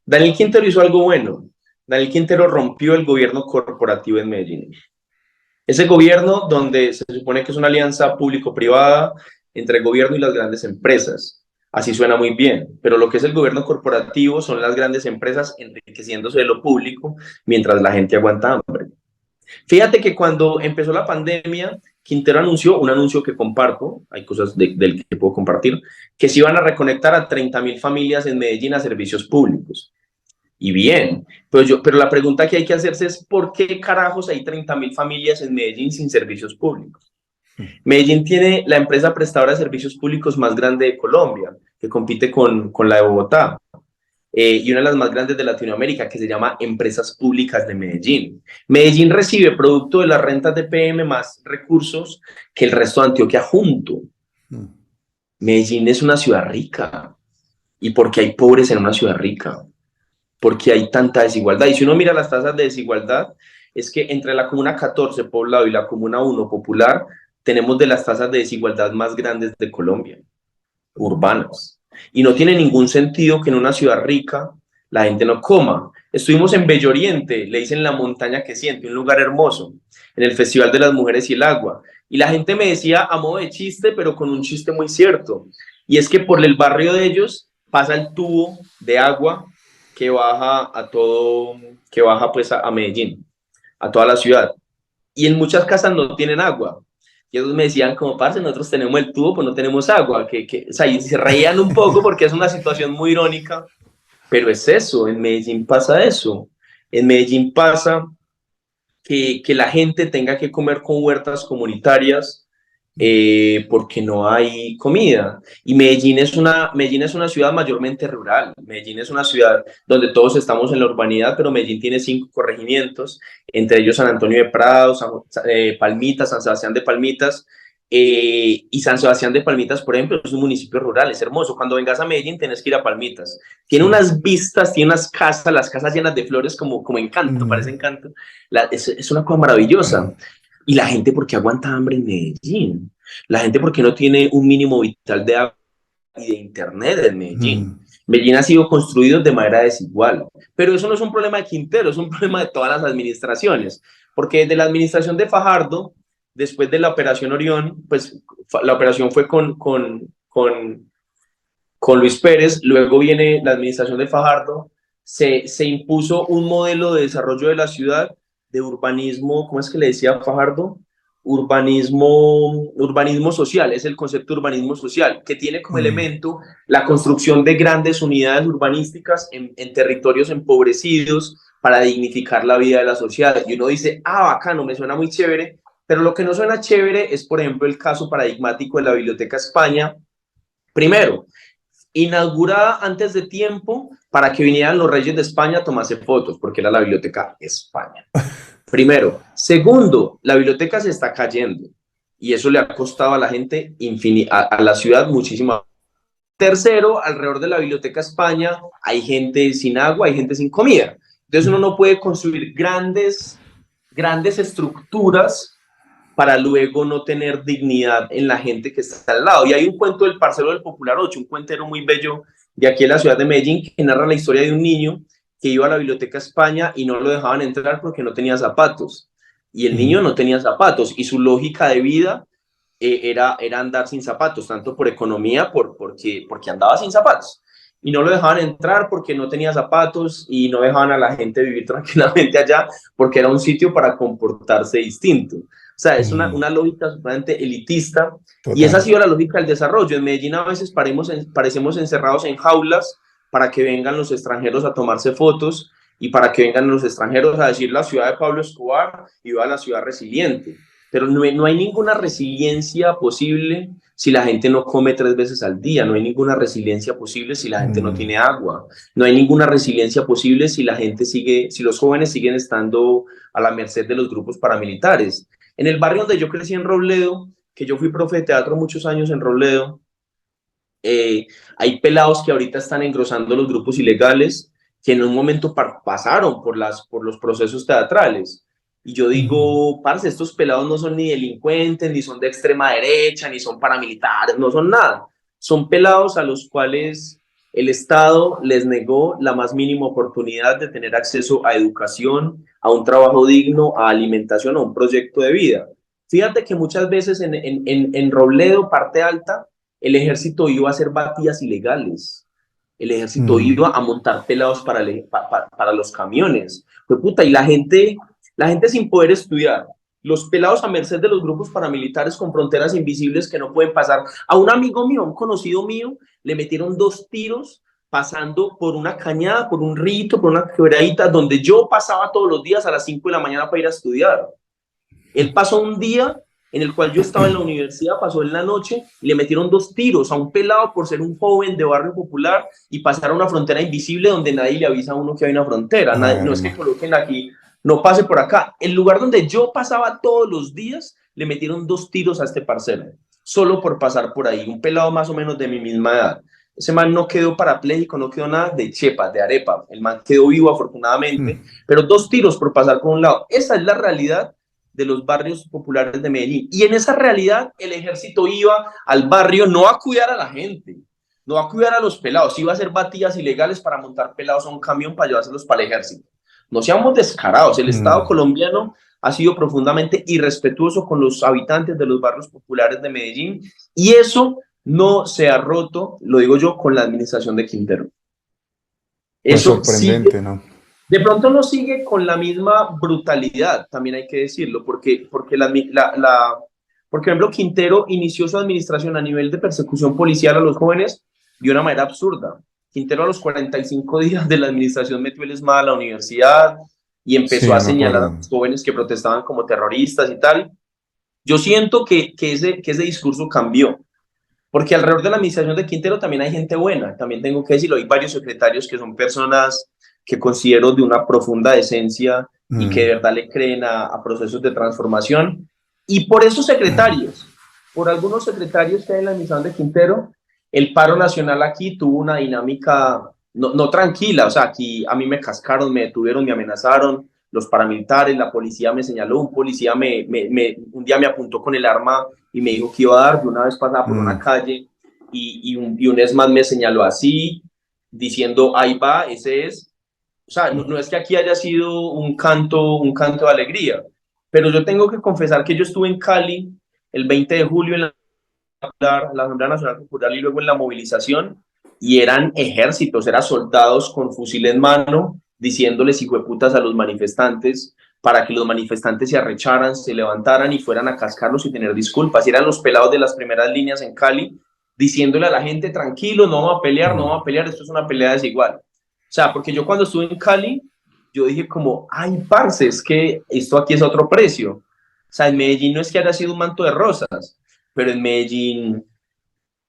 Daniel Quintero hizo algo bueno. Daniel Quintero rompió el gobierno corporativo en Medellín. Ese gobierno donde se supone que es una alianza público-privada entre el gobierno y las grandes empresas. Así suena muy bien, pero lo que es el gobierno corporativo son las grandes empresas enriqueciéndose de lo público mientras la gente aguanta hambre. Fíjate que cuando empezó la pandemia, Quintero anunció, un anuncio que comparto, hay cosas del que puedo compartir, que se iban a reconectar a 30.000 familias en Medellín a servicios públicos. Y bien, pero la pregunta que hay que hacerse es ¿por qué carajos hay 30.000 familias en Medellín sin servicios públicos? Medellín tiene la empresa prestadora de servicios públicos más grande de Colombia, que compite con la de Bogotá, y una de las más grandes de Latinoamérica, que se llama Empresas Públicas de Medellín. Medellín recibe, producto de las rentas de PM, más recursos que el resto de Antioquia junto. Mm. Medellín es una ciudad rica. ¿Y por qué hay pobres en una ciudad rica? Porque hay tanta desigualdad. Y si uno mira las tasas de desigualdad, es que entre la Comuna 14 Poblado y la Comuna 1 Popular tenemos de las tasas de desigualdad más grandes de Colombia, urbanas. Y no tiene ningún sentido que en una ciudad rica la gente no coma. Estuvimos en Bello Oriente, le dicen la montaña que siente, un lugar hermoso, en el Festival de las Mujeres y el Agua. Y la gente me decía a modo de chiste, pero con un chiste muy cierto. Y es que por el barrio de ellos pasa el tubo de agua que baja pues a Medellín, a toda la ciudad. Y en muchas casas no tienen agua. Y ellos me decían como, parce, nosotros tenemos el tubo, pues no tenemos agua. O sea, y se reían un poco porque es una situación muy irónica, pero es eso, en Medellín pasa eso. En Medellín pasa que la gente tenga que comer con huertas comunitarias porque no hay comida. Y Medellín es una ciudad mayormente rural. Medellín es una ciudad donde todos estamos en la urbanidad, pero Medellín tiene 5 corregimientos, entre ellos San Antonio de Prado, Palmitas, San Sebastián de Palmitas. Y San Sebastián de Palmitas, por ejemplo, es un municipio rural, es hermoso. Cuando vengas a Medellín tienes que ir a Palmitas. Tiene unas vistas, tiene unas casas, las casas llenas de flores como Encanto, parece Encanto. Es una cosa maravillosa. Y la gente, ¿por qué aguanta hambre en Medellín? La gente, ¿por qué no tiene un mínimo vital de agua y de internet en Medellín? Medellín ha sido construido de manera desigual. Pero eso no es un problema de Quintero, es un problema de todas las administraciones. Porque desde la administración de Fajardo, después de la Operación Orión, pues la operación fue con Luis Pérez, luego viene la administración de Fajardo, se impuso un modelo de desarrollo de la ciudad de urbanismo, ¿cómo es que le decía Fajardo? Urbanismo social, es el concepto de urbanismo social, que tiene como elemento la construcción de grandes unidades urbanísticas en territorios empobrecidos para dignificar la vida de la sociedad. Y uno dice, bacano, me suena muy chévere, pero lo que no suena chévere es, por ejemplo, el caso paradigmático de la Biblioteca España. Primero, inaugurada antes de tiempo para que vinieran los reyes de España a tomarse fotos, porque era la Biblioteca España. Primero. Segundo, la biblioteca se está cayendo y eso le ha costado a la gente, a la ciudad, muchísimo. Tercero, alrededor de la Biblioteca España hay gente sin agua, hay gente sin comida. Entonces uno no puede construir grandes estructuras para luego no tener dignidad en la gente que está al lado. Y hay un cuento del Parcero del Popular 8, un cuentero muy bello de aquí en la ciudad de Medellín, que narra la historia de un niño que iba a la Biblioteca España y no lo dejaban entrar porque no tenía zapatos. Y el niño no tenía zapatos y su lógica de vida era andar sin zapatos, tanto por economía, porque andaba sin zapatos. Y no lo dejaban entrar porque no tenía zapatos y no dejaban a la gente vivir tranquilamente allá porque era un sitio para comportarse distinto. O sea, es una lógica absolutamente elitista. Total. Y esa ha sido la lógica del desarrollo. En Medellín a veces parecemos encerrados en jaulas para que vengan los extranjeros a tomarse fotos y para que vengan los extranjeros a decir la ciudad de Pablo Escobar y va a la ciudad resiliente. Pero no hay ninguna resiliencia posible si la gente no come 3 veces al día. No hay ninguna resiliencia posible si la gente no tiene agua. No hay ninguna resiliencia posible si los jóvenes siguen estando a la merced de los grupos paramilitares. En el barrio donde yo crecí en Robledo, que yo fui profe de teatro muchos años en Robledo, hay pelados que ahorita están engrosando los grupos ilegales que en un momento pasaron por los procesos teatrales. Y yo digo, parce, estos pelados no son ni delincuentes, ni son de extrema derecha, ni son paramilitares, no son nada. Son pelados a los cuales el Estado les negó la más mínima oportunidad de tener acceso a educación, a un trabajo digno, a alimentación, a un proyecto de vida. Fíjate que muchas veces en Robledo, parte alta, el ejército iba a hacer batidas ilegales. El ejército iba a montar pelados para los camiones. Pues puta, y la gente sin poder estudiar, los pelados a merced de los grupos paramilitares con fronteras invisibles que no pueden pasar. A un amigo mío, a un conocido mío, le metieron 2 tiros pasando por una cañada, por un rito, por una quebradita, donde yo pasaba todos los días a las 5 de la mañana para ir a estudiar. Él pasó un día en el cual yo estaba en la universidad, pasó en la noche y le metieron 2 tiros a un pelado por ser un joven de barrio popular y pasar a una frontera invisible donde nadie le avisa a uno que hay una frontera. No es que coloquen aquí, no pase por acá. El lugar donde yo pasaba todos los días, le metieron 2 tiros a este parcero, solo por pasar por ahí, un pelado más o menos de mi misma edad. ese man no quedó parapléjico, no quedó nada de chepa, de arepa. El man quedó vivo afortunadamente, pero 2 tiros por pasar por un lado. Esa es la realidad de los barrios populares de Medellín. Y en esa realidad el ejército iba al barrio no a cuidar a la gente, no a cuidar a los pelados, iba a hacer batidas ilegales para montar pelados a un camión para llevárselos para el ejército. No seamos descarados, el Estado colombiano ha sido profundamente irrespetuoso con los habitantes de los barrios populares de Medellín y eso no se ha roto, lo digo yo, con la administración de Quintero. Eso Pues sorprendente, sigue, ¿no? de pronto no sigue con la misma brutalidad, también hay que decirlo, porque, por ejemplo, Quintero inició su administración a nivel de persecución policial a los jóvenes de una manera absurda. Quintero a los 45 días de la administración metió el ESMAD a la universidad y empezó Sí, a me señalar a acuerdo. los jóvenes que protestaban como terroristas y tal. Yo siento que ese discurso cambió, porque alrededor de la administración de Quintero también hay gente buena, también tengo que decirlo, hay varios secretarios que son personas que considero de una profunda decencia y que de verdad le creen a procesos de transformación. Y por esos secretarios, por algunos secretarios que hay en la administración de Quintero, el paro nacional aquí tuvo una dinámica no tranquila, o sea, aquí a mí me cascaron, me detuvieron, me amenazaron, los paramilitares, la policía me señaló, un policía un día me apuntó con el arma y me dijo que iba a dar, de una vez pasada por una calle y un ESMAD me señaló así, diciendo, ahí va, ese es. O sea, no es que aquí haya sido un canto de alegría, pero yo tengo que confesar que yo estuve en Cali el 20 de julio en la Asamblea Nacional Popular y luego en la movilización, y eran ejércitos, eran soldados con fusil en mano, diciéndoles hijueputas a los manifestantes para que los manifestantes se arrecharan, se levantaran y fueran a cascarlos y tener disculpas. Y eran los pelados de las primeras líneas en Cali, diciéndole a la gente, tranquilo, no vamos a pelear, no vamos a pelear, esto es una pelea desigual. O sea, porque yo cuando estuve en Cali, yo dije como, ay, parce, es que esto aquí es otro precio. O sea, en Medellín no es que haya sido un manto de rosas, pero en Medellín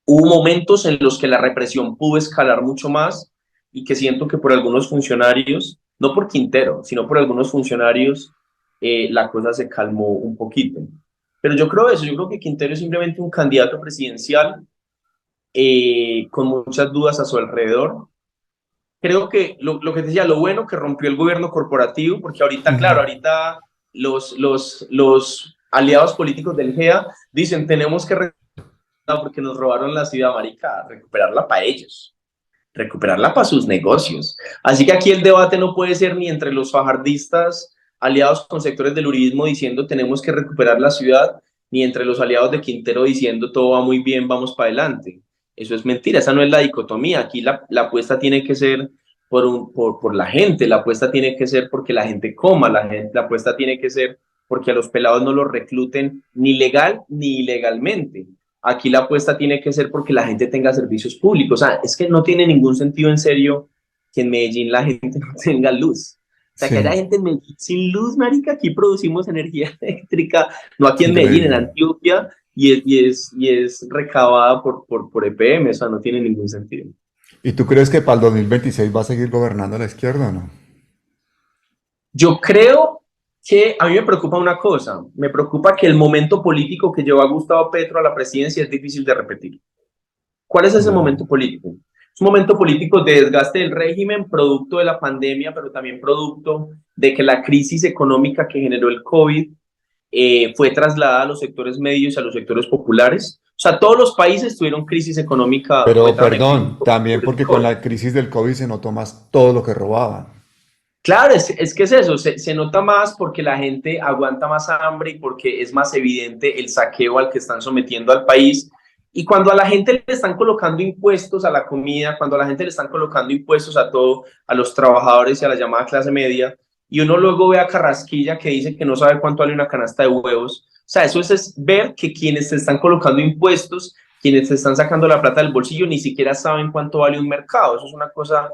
hubo momentos en los que la represión pudo escalar mucho más y que siento que por algunos funcionarios, no por Quintero, sino por algunos funcionarios, la cosa se calmó un poquito. Pero yo creo eso, yo creo que Quintero es simplemente un candidato presidencial con muchas dudas a su alrededor. Creo que lo que te decía, lo bueno que rompió el gobierno corporativo, porque ahorita, claro, ahorita los aliados políticos del GEA dicen, tenemos que porque nos robaron la ciudad, marica, recuperarla para ellos, recuperarla para sus negocios. Así que aquí el debate no puede ser ni entre los fajardistas aliados con sectores del uribismo diciendo tenemos que recuperar la ciudad, ni entre los aliados de Quintero diciendo todo va muy bien, vamos para adelante. Eso es mentira, esa no es la dicotomía. Aquí la apuesta tiene que ser por la gente, la apuesta tiene que ser porque la gente coma, la apuesta tiene que ser porque a los pelados no los recluten ni legal ni ilegalmente. Aquí la apuesta tiene que ser porque la gente tenga servicios públicos. O sea, es que no tiene ningún sentido en serio que en Medellín la gente no tenga luz. O sea, que haya Sí, gente en Medellín sin luz, marica, aquí producimos energía eléctrica, no aquí en Medellín, en increíble. Antioquia, y es recabada por EPM, o sea, no tiene ningún sentido. ¿Y tú crees que para el 2026 va a seguir gobernando la izquierda o no? Yo creo que a mí me preocupa una cosa, me preocupa que el momento político que llevó a Gustavo Petro a la presidencia es difícil de repetir. ¿Cuál es ese momento político? Es un momento político de desgaste del régimen, producto de la pandemia, pero también producto de que la crisis económica que generó el COVID fue trasladada a los sectores medios y a los sectores populares. O sea, todos los países tuvieron crisis económica. Pero perdón, también porque con la crisis del COVID se notó más todo lo que robaban. Claro, es que es eso, se nota más porque la gente aguanta más hambre y porque es más evidente el saqueo al que están sometiendo al país. Y cuando a la gente le están colocando impuestos a la comida, cuando a la gente le están colocando impuestos a todo, a los trabajadores y a la llamada clase media, y uno luego ve a Carrasquilla que dice que no sabe cuánto vale una canasta de huevos, o sea, eso es ver que quienes te están colocando impuestos, quienes te están sacando la plata del bolsillo, ni siquiera saben cuánto vale un mercado. Eso es una cosa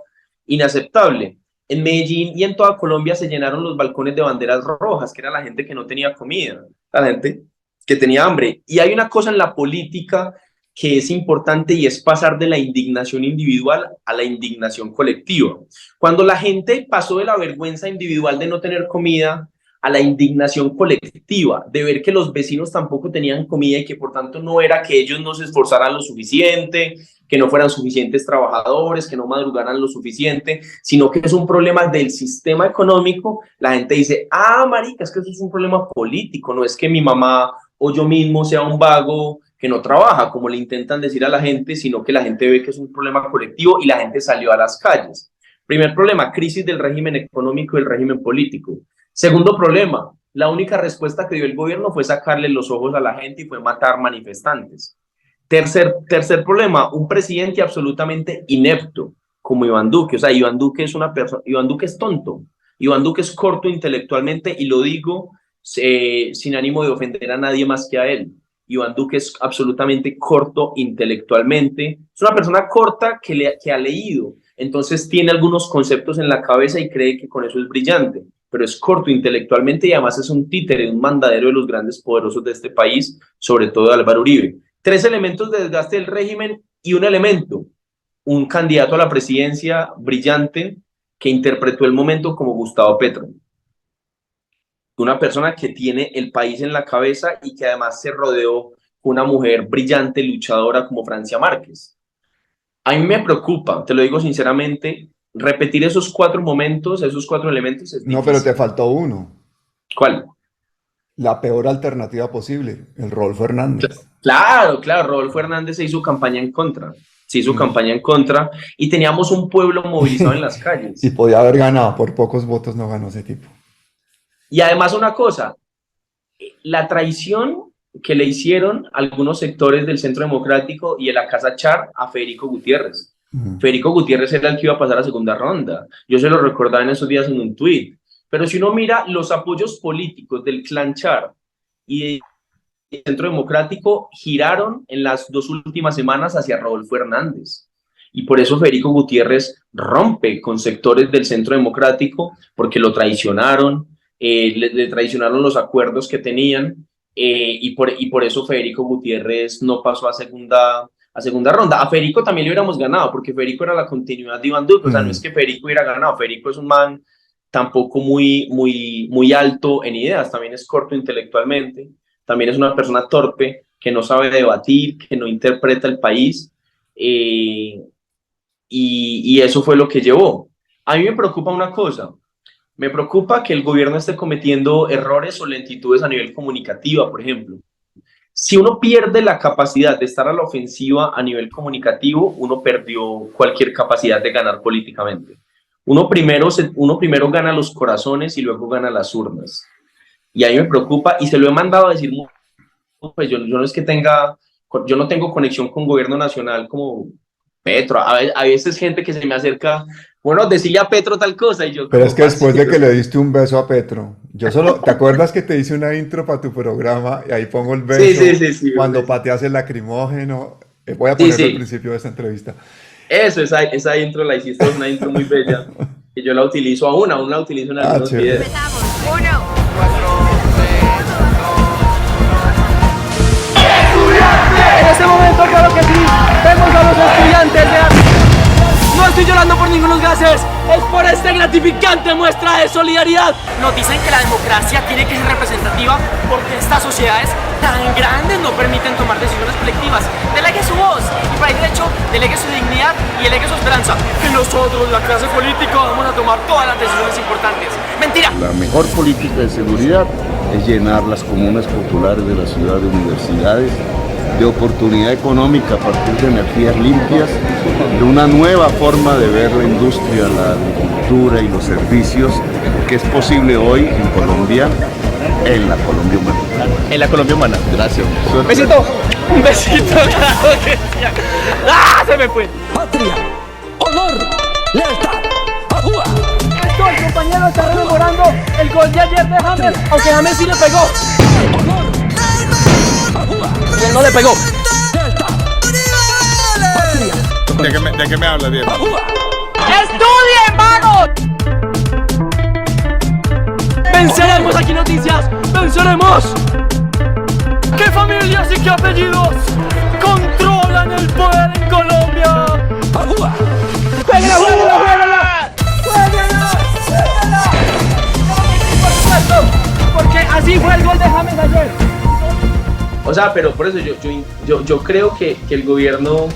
inaceptable. En Medellín y en toda Colombia se llenaron los balcones de banderas rojas, que era la gente que no tenía comida, la gente que tenía hambre. Y hay una cosa en la política que es importante y es pasar de la indignación individual a la indignación colectiva. Cuando la gente pasó de la vergüenza individual de no tener comida a la indignación colectiva, de ver que los vecinos tampoco tenían comida y que por tanto no era que ellos no se esforzaran lo suficiente, que no fueran suficientes trabajadores, que no madrugaran lo suficiente, sino que es un problema del sistema económico. La gente dice, marica, es que eso es un problema político, no es que mi mamá o yo mismo sea un vago que no trabaja, como le intentan decir a la gente, sino que la gente ve que es un problema colectivo y la gente salió a las calles. Primer problema, crisis del régimen económico y del régimen político. Segundo problema, la única respuesta que dio el gobierno fue sacarle los ojos a la gente y fue matar manifestantes. Tercer problema, un presidente absolutamente inepto, como Iván Duque. O sea, Iván Duque es tonto, Iván Duque es corto intelectualmente, y lo digo sin ánimo de ofender a nadie más que a él. Iván Duque es absolutamente corto intelectualmente, es una persona corta que ha leído, entonces tiene algunos conceptos en la cabeza y cree que con eso es brillante, pero es corto intelectualmente y además es un títere, un mandadero de los grandes poderosos de este país, sobre todo de Álvaro Uribe. 3 elementos de desgaste del régimen y un elemento, un candidato a la presidencia brillante que interpretó el momento como Gustavo Petro. Una persona que tiene el país en la cabeza y que además se rodeó con una mujer brillante, luchadora como Francia Márquez. A mí me preocupa, te lo digo sinceramente, repetir esos 4 momentos, esos 4 elementos es difícil. No, pero te faltó uno. ¿Cuál? La peor alternativa posible, el Rodolfo Hernández. Claro, Rodolfo Hernández se hizo campaña en contra. Campaña en contra y teníamos un pueblo movilizado en las calles. Y podía haber ganado, por pocos votos no ganó ese tipo. Y además una cosa, la traición que le hicieron algunos sectores del Centro Democrático y de la Casa Char a Federico Gutiérrez. Federico Gutiérrez era el que iba a pasar a segunda ronda. Yo se lo recordaba en esos días en un tuit. Pero si uno mira los apoyos políticos del clan Char y del Centro Democrático, giraron en las 2 últimas semanas hacia Rodolfo Hernández. Y por eso Federico Gutiérrez rompe con sectores del Centro Democrático, porque lo traicionaron, le traicionaron los acuerdos que tenían, y por eso Federico Gutiérrez no pasó a segunda ronda. A Federico también le hubiéramos ganado, porque Federico era la continuidad de Iván Duque. O sea, no es que Federico hubiera ganado, Federico es un man tampoco muy alto en ideas, también es corto intelectualmente, también es una persona torpe, que no sabe debatir, que no interpreta el país, y eso fue lo que llevó. A mí me preocupa una cosa, me preocupa que el gobierno esté cometiendo errores o lentitudes a nivel comunicativa, por ejemplo. Si uno pierde la capacidad de estar a la ofensiva a nivel comunicativo, uno perdió cualquier capacidad de ganar políticamente. Uno primero gana los corazones y luego gana las urnas. Y a mí me preocupa, y se lo he mandado a decir, pues yo no es que yo no tengo conexión con gobierno nacional como Petro. A veces gente que se me acerca, bueno, decirle a Petro tal cosa, y yo... Pero es que después de que le diste un beso a Petro, ¿te acuerdas que te hice una intro para tu programa? Y ahí pongo el beso, sí, cuando pateas el lacrimógeno. Voy a ponerlo al principio de esta entrevista. Eso, esa intro la hiciste, es una intro muy bella, que yo la utilizo aún la utilizo en algunos videos. En este momento, claro que sí, vemos a los estudiantes de arte. No estoy llorando por ningunos gases, es por esta gratificante muestra de solidaridad. Nos dicen que la democracia tiene que ser representativa porque estas sociedades tan grandes no permiten tomar decisiones colectivas. Delegue su voz y para el derecho, delegue su dignidad y delegue su esperanza. Que nosotros, la clase política, vamos a tomar todas las decisiones importantes. ¡Mentira! La mejor política de seguridad es llenar las comunas populares de la ciudad de universidades de oportunidad económica a partir de energías limpias, de una nueva forma de ver la industria, la agricultura y los servicios, que es posible hoy en Colombia, en la Colombia humana. En la Colombia humana. Gracias. Un besito, claro que sí. ¡Ah! Se me fue. Patria, honor, lealtad, ajúa. Esto, el compañero está rememorando el gol de ayer de James, aunque James sí le pegó. Honor, ajúa. Y él no le pegó. Lealtad, patria, ¿De qué me hablas, Diego? ajúa. ¡Estudien, hermanos! ¡Venceremos! Aquí noticias, ¡venceremos! ¿Qué familias y qué apellidos controlan el poder en Colombia? Ajúa. ¡Jueguenla, jueguenla, jueguenla! ¡Jueguenla! ¡Jueguenla! ¡Por supuesto! O sea, pero por eso yo creo que el gobierno,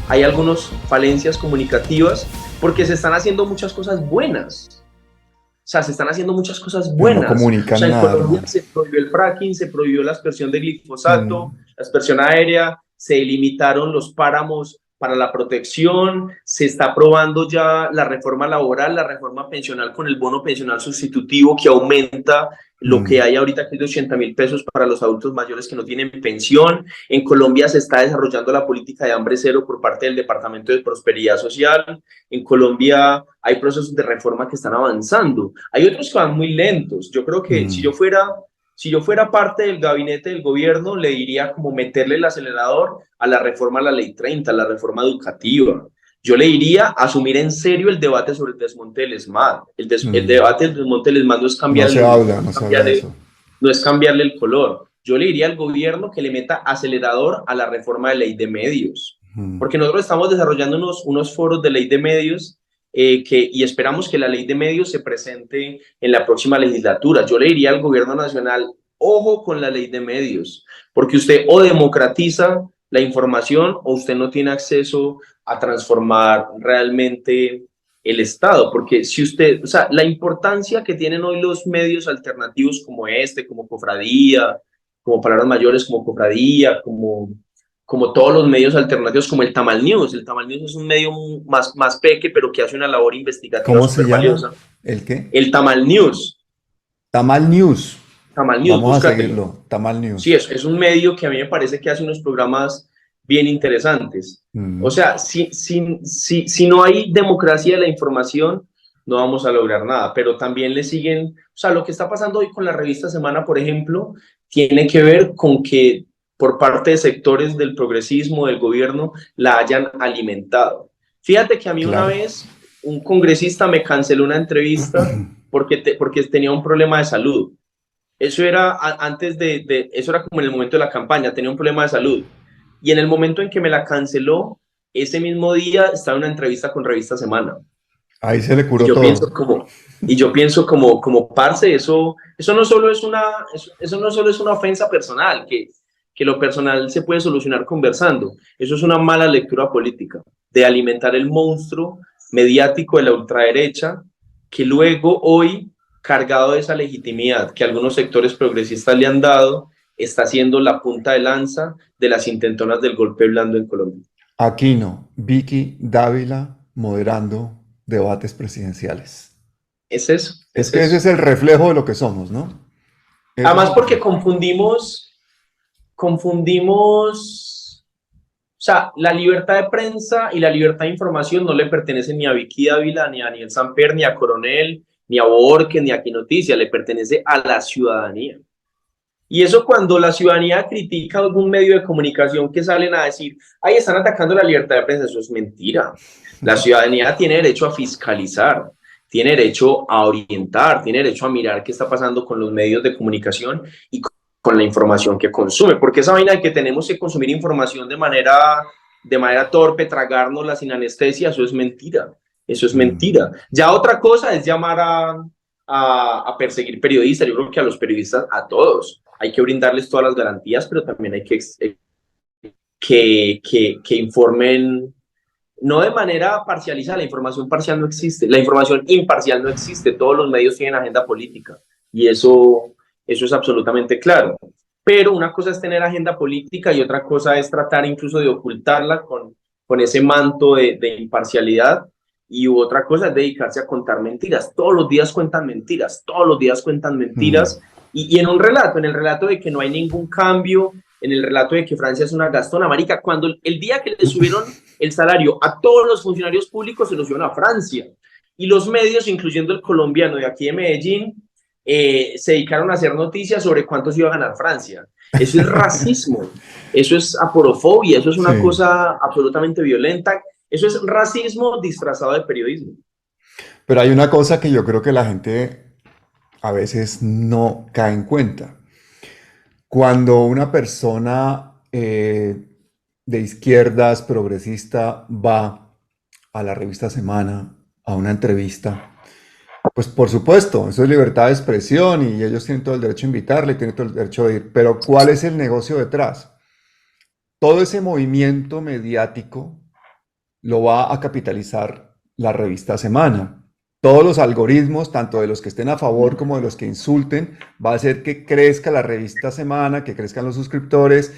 hay algunas falencias comunicativas porque se están haciendo muchas cosas buenas. O sea, se están haciendo muchas cosas Pero no buenas. O comunican sea, en nada, Colombia hermano. se prohibió el fracking, se prohibió la aspersión de glifosato, Mm, la aspersión aérea, se limitaron los páramos para la protección, se está aprobando ya la reforma laboral, la reforma pensional con el bono pensional sustitutivo que aumenta lo que mm. hay ahorita, que es de 80.000 pesos para los adultos mayores que no tienen pensión. En Colombia se está desarrollando la política de hambre cero por parte del Departamento de Prosperidad Social. En Colombia hay procesos de reforma que están avanzando. Hay otros que van muy lentos. Yo creo que si yo fuera parte del gabinete del gobierno, le diría como meterle el acelerador a la reforma a la Ley 30, a la reforma educativa. Yo le diría asumir en serio el debate sobre el desmonte del ESMAD. El Mm. debate del desmonte del ESMAD no es No cambiar se el uniforme, habla, no se habla de eso. no es cambiarle el color. Yo le diría al gobierno que le meta acelerador a la reforma de ley de medios, Mm. porque nosotros estamos desarrollando unos foros de ley de medios y esperamos que la ley de medios se presente en la próxima legislatura. Yo le diría al gobierno nacional, ojo con la ley de medios, porque usted o democratiza la información o usted no tiene acceso a transformar realmente el Estado, porque si usted, o sea, la importancia que tienen hoy los medios alternativos como este, como Cofradía, como Palabras Mayores, como Cofradía, como todos los medios alternativos, como el Tamal News. El Tamal News es un medio más peque, pero que hace una labor investigativa ¿Cómo se súper llama? valiosa. ¿El qué? El Tamal News. Tamal News. Tamal News, Vamos a búscatelo. seguirlo. Tamal Sí, News. es un medio que a mí me parece que hace unos programas bien interesantes. O Mm. sea, si no hay democracia de la información, no vamos a lograr nada, pero también le siguen, o sea, lo que está pasando hoy con la revista Semana, por ejemplo, tiene que ver con que por parte de sectores del progresismo, del gobierno, la hayan alimentado. Fíjate que a mí una Claro. vez un congresista me canceló una entrevista porque tenía un problema de salud. Eso era antes eso era como en el momento de la campaña, tenía un problema de salud. Y en el momento en que me la canceló, ese mismo día estaba en una entrevista con Revista Semana. Ahí se le Y curó yo pienso todo. como parce, eso no solo es eso no solo es una ofensa personal, que lo personal se puede solucionar conversando. Eso es una mala lectura política, de alimentar el monstruo mediático de la ultraderecha, que luego hoy, cargado de esa legitimidad que algunos sectores progresistas le han dado, está siendo la punta de lanza de las intentonas del golpe blando en Colombia. Aquino, Vicky Dávila moderando debates presidenciales. Es eso, Es es que ese eso. es el reflejo de lo que somos, ¿no? Ese es Además, el porque reflejo. confundimos, o sea, la libertad de prensa y la libertad de información no le pertenecen ni a Vicky Dávila, ni a Daniel Samper, ni a Coronel, ni a Borges, ni a Aquí Noticia, le pertenece a la ciudadanía. Y eso cuando la ciudadanía critica algún medio de comunicación que salen a decir, ahí están atacando la libertad de prensa, eso es mentira. La ciudadanía tiene derecho a fiscalizar, tiene derecho a orientar, tiene derecho a mirar qué está pasando con los medios de comunicación y con la información que consume, porque esa vaina de que tenemos que consumir información de manera torpe, tragárnosla sin anestesia, eso es mentira. Eso es Mm. mentira. Ya otra cosa es llamar a perseguir periodistas. Yo creo que a los periodistas, a todos, hay que brindarles todas las garantías, pero también hay que informen, no de manera parcializada. La información parcial no existe, la información imparcial no existe, todos los medios tienen agenda política y eso es absolutamente claro. Pero una cosa es tener agenda política y otra cosa es tratar incluso de ocultarla con ese manto de imparcialidad, y otra cosa es dedicarse a contar mentiras. Todos los días cuentan mentiras, todos los días cuentan Mm. mentiras, y en el relato de que no hay ningún cambio, en el relato de que Francia es una gastona, marica, cuando el día que le subieron el salario a todos los funcionarios públicos se lo subieron a Francia, y los medios, incluyendo el colombiano de aquí de Medellín, se dedicaron a hacer noticias sobre cuánto se iba a ganar Francia. Eso es racismo, eso es aporofobia, eso es una Sí, cosa absolutamente violenta, eso es racismo disfrazado de periodismo. pero hay una cosa que yo creo que la gente a veces no cae en cuenta. Cuando una persona de izquierdas, progresista, va a la revista Semana, a una entrevista, Pues por supuesto, eso es libertad de expresión y ellos tienen todo el derecho a invitarle, tienen todo el derecho de ir. Pero ¿cuál es el negocio detrás? Todo ese movimiento mediático lo va a capitalizar la revista Semana. Todos los algoritmos, tanto de los que estén a favor como de los que insulten, va a hacer que crezca la revista Semana, que crezcan los suscriptores,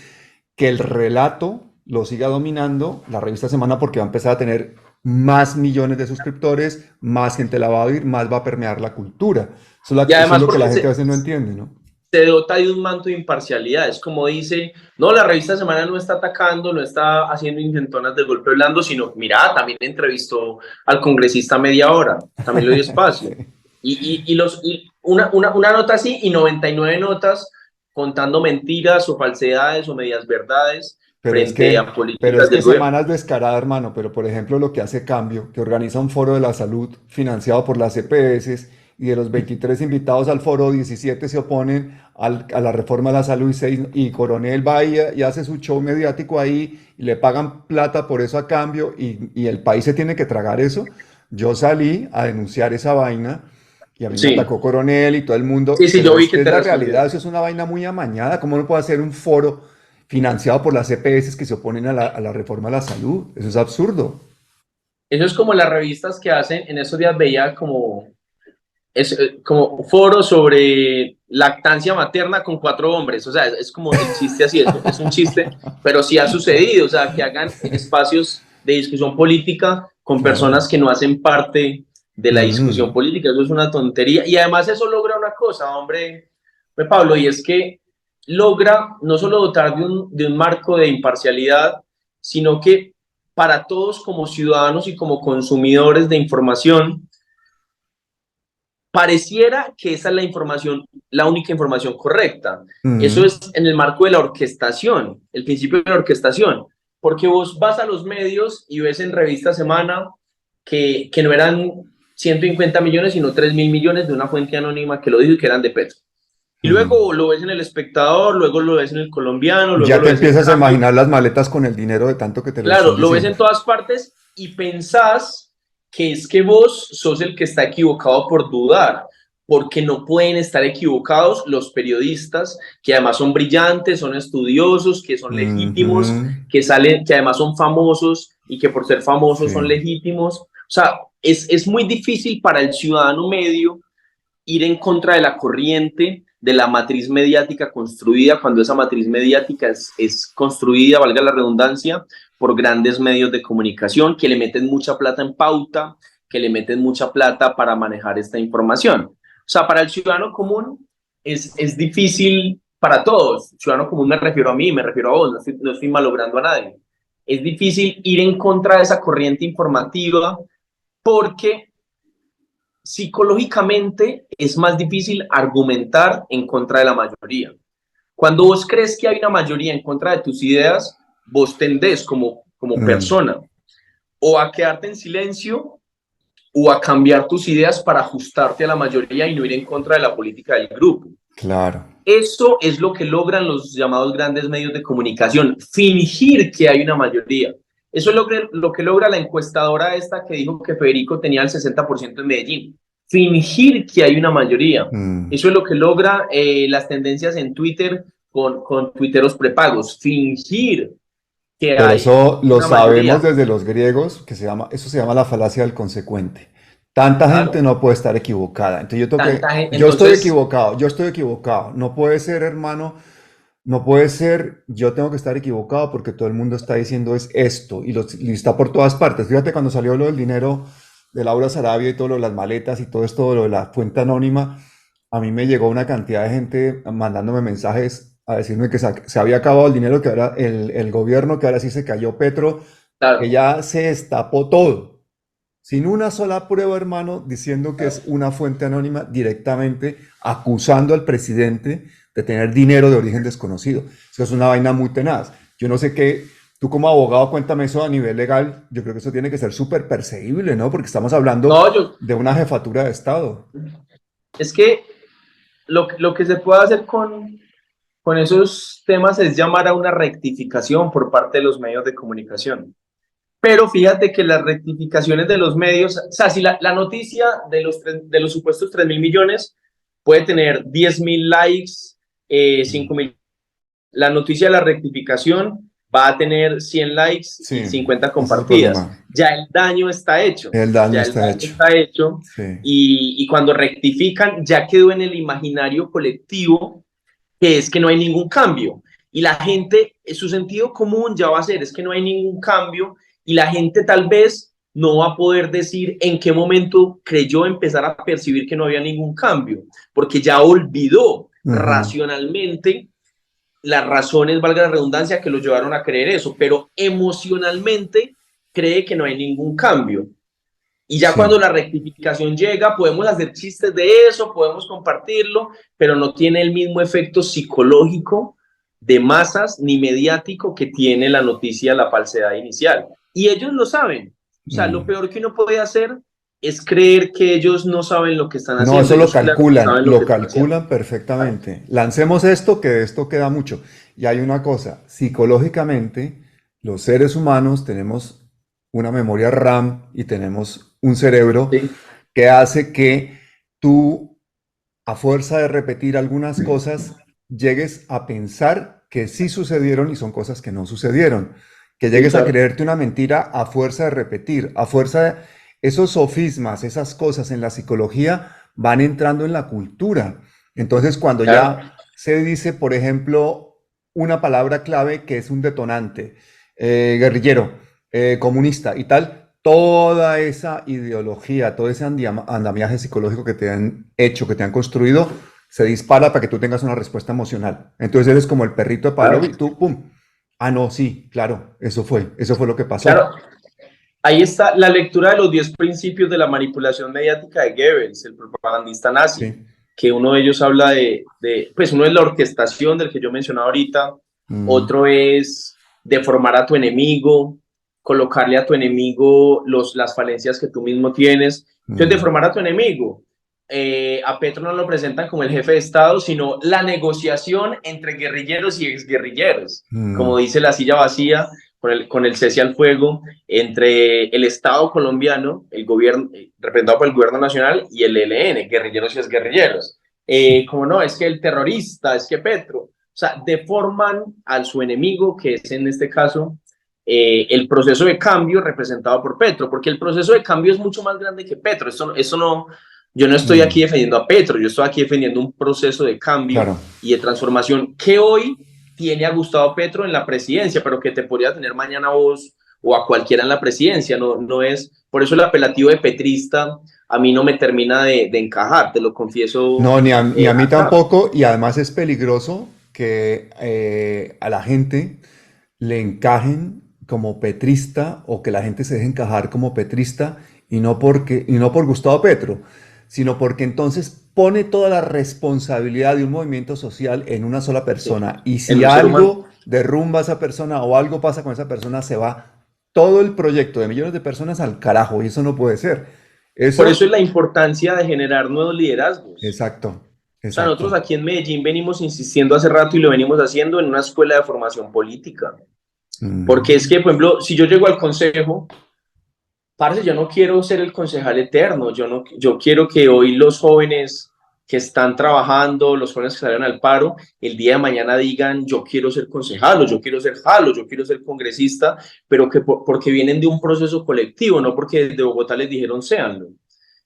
que el relato lo siga dominando la revista Semana porque va a empezar a tener más millones de suscriptores, más gente la va a oír, más va a permear la cultura. Y Eso además es lo que la porque gente a veces no entiende, ¿no? se dota de un manto de imparcialidad. Es como dice, no, la revista Semana no está atacando, no está haciendo intentonas de golpe blando, sino, mira, también entrevistó al congresista media hora, también le dio espacio. Sí. Una nota así y 99 notas contando mentiras o falsedades o medias verdades frente a Pero es políticas que del gobierno. Semana es descarada, hermano. Pero, por ejemplo, lo que hace Cambio, que organiza un foro de la salud financiado por las EPS, y de los 23 invitados al foro, 17 se oponen a la reforma de la salud y Coronel va y hace su show mediático ahí y le pagan plata por eso a Cambio y el país se tiene que tragar eso. Yo salí a denunciar esa vaina y a mí me Sí, atacó Coronel y todo el mundo, sí, pero yo vi es que que es te la respondió. realidad, eso es una vaina muy amañada. ¿Cómo no puede hacer un foro financiado por las EPS que se oponen a la reforma de la salud? Eso es absurdo. Eso es como las revistas que hacen, en esos días veía como foro sobre lactancia materna con 4 hombres, o sea, es como el chiste así, es un chiste, pero sí ha sucedido, o sea, que hagan espacios de discusión política con Claro. personas que no hacen parte de la discusión Mm. política, eso es una tontería, y además eso logra una cosa, hombre, Pablo, y es que logra no solo dotar de un marco de imparcialidad, sino que para todos como ciudadanos y como consumidores de información, pareciera que esa es la información, la única información correcta. Eso Mm. es en el marco de la orquestación, el principio de la orquestación, porque vos vas a los medios y ves en Revista Semana que no eran 150 millones, sino 3.000 millones de una fuente anónima que lo dijo y que eran de Petro. Y Mm. luego lo ves en El Espectador, luego lo ves en El Colombiano, luego Ya lo te ves en empiezas a Cambio. imaginar las maletas con el dinero de tanto que te lo están Claro, lo ves en diciendo. todas partes y pensás que es que vos sos el que está equivocado por dudar, porque no pueden estar equivocados los periodistas, que además son brillantes, son estudiosos, que son legítimos, Ujú. que salen, que además son famosos y que por ser famosos son Sí. legítimos. O sea, es muy difícil para el ciudadano medio ir en contra de la corriente de la matriz mediática construida, cuando esa matriz mediática es construida, valga la redundancia, por grandes medios de comunicación que le meten mucha plata en pauta, que le meten mucha plata para manejar esta información. O sea, para el ciudadano común es difícil para todos. Ciudadano común me refiero a mí, me refiero a vos, no estoy malogrando a nadie. Es difícil ir en contra de esa corriente informativa porque psicológicamente es más difícil argumentar en contra de la mayoría. Cuando vos crees que hay una mayoría en contra de tus ideas, vos tendés como Mm. persona o a quedarte en silencio o a cambiar tus ideas para ajustarte a la mayoría y no ir en contra de la política del grupo. Claro. Eso es lo que logran los llamados grandes medios de comunicación, fingir que hay una mayoría. Eso es lo que logra la encuestadora esta que dijo que Federico tenía el 60% en Medellín. Fingir que hay una mayoría. Mm. Eso es lo que logra las tendencias en Twitter con tuiteros prepagos. Fingir que Pero hay eso lo una sabemos mayoría. desde los griegos, eso se llama la falacia del consecuente. Tanta gente Claro. no puede estar equivocada. Entonces Tanta gente. yo Entonces, estoy equivocado. No puede ser, hermano, no puede ser, yo tengo que estar equivocado porque todo el mundo está diciendo es esto y está por todas partes. Fíjate cuando salió lo del dinero de Laura Sarabia y todo lo de las maletas y todo esto, lo de la fuente anónima, a mí me llegó una cantidad de gente mandándome mensajes a decirme que se había acabado el dinero, que ahora el gobierno, que ahora sí se cayó Petro, que claro, ya se destapó todo. Sin una sola prueba, hermano, diciendo que es una fuente anónima directamente acusando al presidente de tener dinero de origen desconocido. Eso es una vaina muy tenaz. Yo no sé qué, tú como abogado, cuéntame eso a nivel legal. Yo creo que eso tiene que ser súper perseguible, ¿no? Porque estamos hablando no, de una jefatura de Estado. es que lo que se puede hacer con esos temas es llamar a una rectificación por parte de los medios de comunicación. Pero fíjate que las rectificaciones de los medios, o sea, si la noticia de los supuestos 3.000 millones puede tener 10.000 likes, 5.000, la noticia de la rectificación va a tener 100 likes Sí, y 50 ese es el compartidas. problema. Ya el daño está hecho. El daño Ya está hecho. está hecho. Sí. Y cuando rectifican, ya quedó en el imaginario colectivo que es que no hay ningún cambio. Y la gente, su sentido común ya va a ser, es que no hay ningún cambio, y la gente tal vez no va a poder decir en qué momento creyó empezar a percibir que no había ningún cambio, porque ya olvidó racionalmente las razones, valga la redundancia, que lo llevaron a creer eso, pero emocionalmente cree que no hay ningún cambio. Y ya Sí. cuando la rectificación llega, podemos hacer chistes de eso, podemos compartirlo, pero no tiene el mismo efecto psicológico de masas ni mediático que tiene la noticia, la falsedad inicial. Y ellos lo saben. O sea, lo peor que uno puede hacer es creer que ellos no saben lo que están haciendo. No, eso lo Ellos calculan, saben lo que están haciendo. calculan perfectamente. Lancemos esto, que de esto queda mucho. Y hay una cosa, psicológicamente, los seres humanos tenemos una memoria RAM y tenemos un cerebro Sí. que hace que tú, a fuerza de repetir algunas cosas, llegues a pensar que sí sucedieron y son cosas que no sucedieron. Que llegues a claro. creerte una mentira a fuerza de repetir, a fuerza de... Esos sofismas, esas cosas en la psicología van entrando en la cultura. Entonces, cuando Claro. ya se dice, por ejemplo, una palabra clave que es un detonante, guerrillero, comunista y tal, toda esa ideología, todo ese andamiaje psicológico que te han hecho, que te han construido, se dispara para que tú tengas una respuesta emocional. Entonces eres como el perrito de Pavlov y tú, ¡pum! Ah, no, sí, claro, eso fue lo que pasó. Claro. Ahí está la lectura de los 10 principios de la manipulación mediática de Goebbels, el propagandista nazi, Sí. que uno de ellos habla pues uno es la orquestación del que yo mencionaba ahorita, otro es deformar a tu enemigo, colocarle a tu enemigo las falencias que tú mismo tienes. Entonces, deformar a tu enemigo. A Petro no lo presentan como el jefe de Estado, sino la negociación entre guerrilleros y exguerrilleros, como dice La Silla Vacía, con el cese al fuego entre el Estado colombiano, el gobierno, representado por el gobierno nacional, y el ELN, guerrilleros y exguerrilleros. Como no, es que el terrorista, es que Petro, o sea, deforman a su enemigo, que es en este caso el proceso de cambio representado por Petro, porque el proceso de cambio es mucho más grande que Petro. Eso no, yo no estoy aquí defendiendo a Petro, yo estoy aquí defendiendo un proceso de cambio y de transformación que hoy tiene a Gustavo Petro en la presidencia, pero que te podría tener mañana a vos o a cualquiera en la presidencia. No es, por eso el apelativo de petrista a mí no me termina de encajar, te lo confieso. No, ni a mí tampoco, y además es peligroso que a la gente le encajen como petrista o que la gente se deje encajar como petrista y no por Gustavo Petro, sino porque entonces pone toda la responsabilidad de un movimiento social en una sola persona. Y si algo derrumba a esa persona o algo pasa con esa persona, se va todo el proyecto de millones de personas al carajo, y eso no puede ser. Por eso es la importancia de generar nuevos liderazgos. Exacto. O sea, nosotros aquí en Medellín venimos insistiendo hace rato y lo venimos haciendo en una escuela de formación política. Porque es que, por ejemplo, si yo llego al consejo, parce, yo no quiero ser el concejal eterno, yo quiero que hoy los jóvenes que están trabajando, los jóvenes que salen al paro, el día de mañana digan, yo quiero ser concejal, o yo quiero ser jalo, yo quiero ser congresista, pero que porque vienen de un proceso colectivo, no porque desde Bogotá les dijeron séanlo.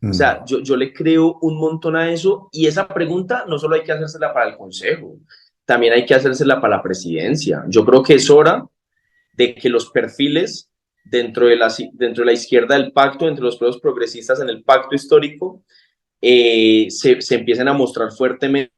O sea, yo le creo un montón a eso, y esa pregunta no solo hay que hacérsela para el consejo, también hay que hacérsela para la presidencia. Yo creo que es hora de que los perfiles dentro de la izquierda del pacto, entre los pueblos progresistas en el pacto histórico, se empiecen a mostrar fuertemente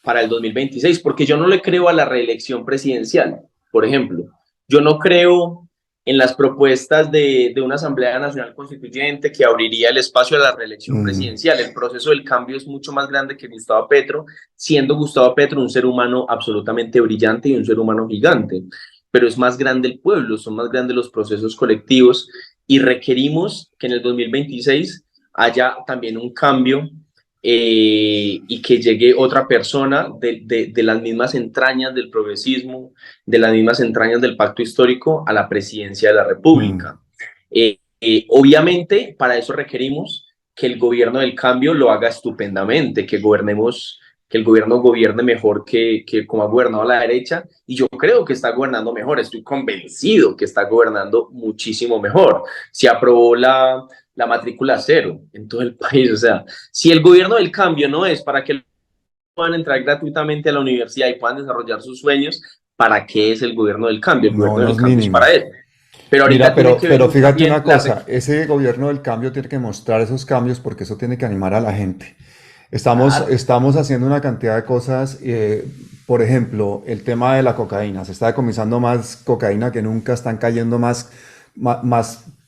para el 2026, porque yo no le creo a la reelección presidencial, por ejemplo. Yo no creo en las propuestas de una Asamblea Nacional Constituyente que abriría el espacio a la reelección presidencial. El proceso del cambio es mucho más grande que Gustavo Petro, siendo Gustavo Petro un ser humano absolutamente brillante y un ser humano gigante. Pero es más grande el pueblo, son más grandes los procesos colectivos, y requerimos que en el 2026 haya también un cambio y que llegue otra persona de las mismas entrañas del progresismo, de las mismas entrañas del pacto histórico a la presidencia de la República. Obviamente, para eso requerimos que el gobierno del cambio lo haga estupendamente, que el gobierno gobierne mejor que como ha gobernado la derecha, y yo creo que está gobernando mejor, estoy convencido que está gobernando muchísimo mejor. Se aprobó la matrícula cero en todo el país, o sea, si el gobierno del cambio no es para que puedan entrar gratuitamente a la universidad y puedan desarrollar sus sueños, ¿para qué es el gobierno del cambio? El No, gobierno del los cambio es mínimos. para eso. Pero Mira, ahorita tiene que ver pero fíjate también una cosa, ese gobierno del cambio tiene que mostrar esos cambios porque eso tiene que animar a la gente. Estamos haciendo una cantidad de cosas, por ejemplo, el tema de la cocaína, se está decomisando más cocaína que nunca, están cayendo más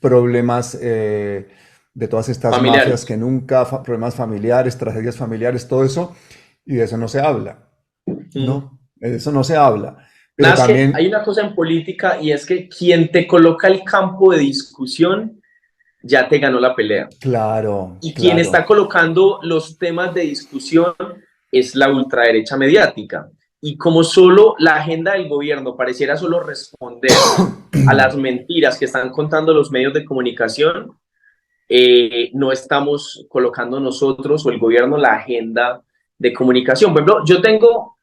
problemas de todas estas mafias familiares. que nunca, problemas familiares, tragedias familiares, todo eso, y de eso no se habla, ¿no? De eso no se habla. Pero Nada, es que también, hay una cosa en política y es que quien te coloca el campo de discusión ya te ganó la pelea. claro, Y quien está claro. colocando los temas de discusión es la ultraderecha mediática. Y como solo la agenda del gobierno pareciera solo responder a las mentiras que están contando los medios de comunicación, no estamos colocando nosotros o el gobierno la agenda de comunicación. Por ejemplo, yo tengo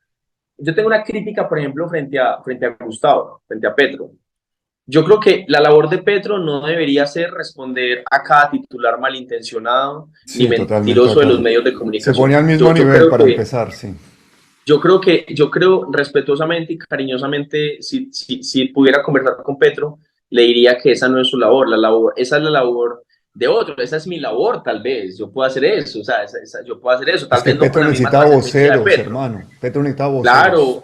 una crítica, por ejemplo, frente a Gustavo, frente a Petro. Yo creo que la labor de Petro no debería ser responder a cada titular malintencionado ni Sí, totalmente de mentiroso de los acuerdo. medios de Se pone comunicación. al mismo nivel para empezar, sí. Yo creo respetuosamente y cariñosamente, si pudiera conversar con Petro, le diría que esa no es su labor, esa es la labor de otro, esa es mi labor, tal vez, yo puedo hacer eso, o sea, yo puedo hacer eso, Es tal que vez no con Petro la misma necesita trascendencia de voceros, Petro. hermano. Petro necesita voceros. Claro,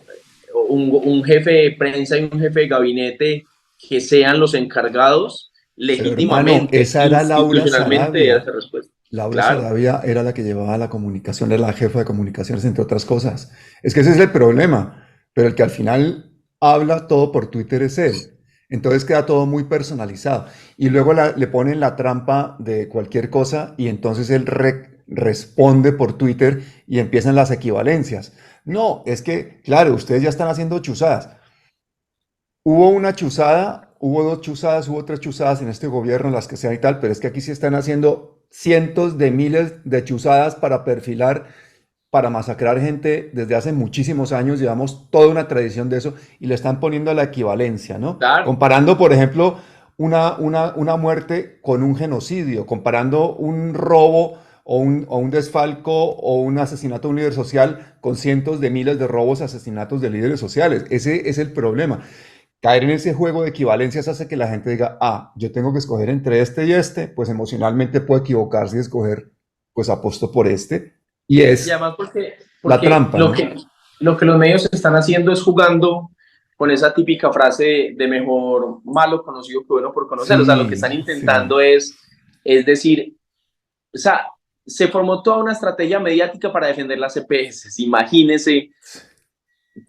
un jefe de prensa y un jefe de gabinete que sean los encargados Pero hermano, legítimamente, esa era Laura institucionalmente de Sarabia. esa respuesta. Laura Claro, Sarabia era la que llevaba la comunicación, era la jefa de comunicaciones, entre otras cosas. Es que ese es el problema. Pero el que al final habla todo por Twitter es él. Entonces queda todo muy personalizado. Y luego le ponen la trampa de cualquier cosa y entonces él responde por Twitter y empiezan las equivalencias. No, es que, claro, ustedes ya están haciendo chuzadas. Hubo una chuzada, hubo dos chuzadas, hubo tres chuzadas en este gobierno, las que sean y tal, pero es que aquí sí están haciendo cientos de miles de chuzadas para perfilar, para masacrar gente desde hace muchísimos años. Llevamos toda una tradición de eso y le están poniendo la equivalencia, ¿no? claro. Comparando, por ejemplo, una muerte con un genocidio, comparando un robo o un desfalco o un asesinato de un líder social con cientos de miles de robos, asesinatos de líderes sociales. Ese es el problema. Caer en ese juego de equivalencias hace que la gente diga, ah, yo tengo que escoger entre este y este, pues emocionalmente puedo equivocarse y escoger, pues apuesto por este. Y Y es además la porque trampa, ¿no? lo que los medios están haciendo es jugando con esa típica frase de mejor malo conocido que bueno por conocer. O sea, lo que están Sí, sí. intentando es decir, o sea, se formó toda una estrategia mediática para defender las EPS. Imagínense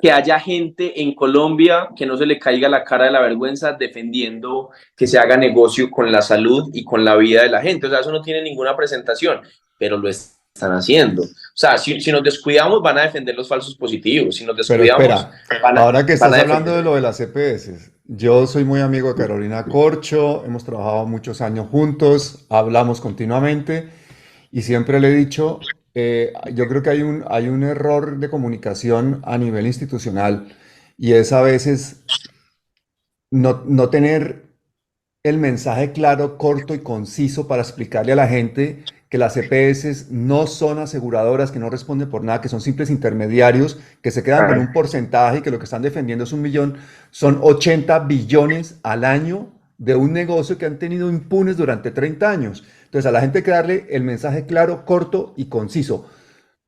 que haya gente en Colombia que no se le caiga la cara de la vergüenza defendiendo que se haga negocio con la salud y con la vida de la gente. O sea, eso no tiene ninguna presentación, pero lo están haciendo. O sea, si nos descuidamos van a defender los falsos positivos, si nos Pero descuidamos espera, van ahora que van estás a hablando de defender. lo de las EPS, yo soy muy amigo de Carolina Corcho, hemos trabajado muchos años juntos, hablamos continuamente y siempre le he dicho, yo creo que hay un error de comunicación a nivel institucional y es a veces no tener el mensaje claro, corto y conciso para explicarle a la gente que las EPS no son aseguradoras, que no responden por nada, que son simples intermediarios, que se quedan con un porcentaje y que lo que están defendiendo es 1 millón, son 80 billones al año de un negocio que han tenido impunes durante 30 años. Entonces a la gente hay que darle el mensaje claro, corto y conciso.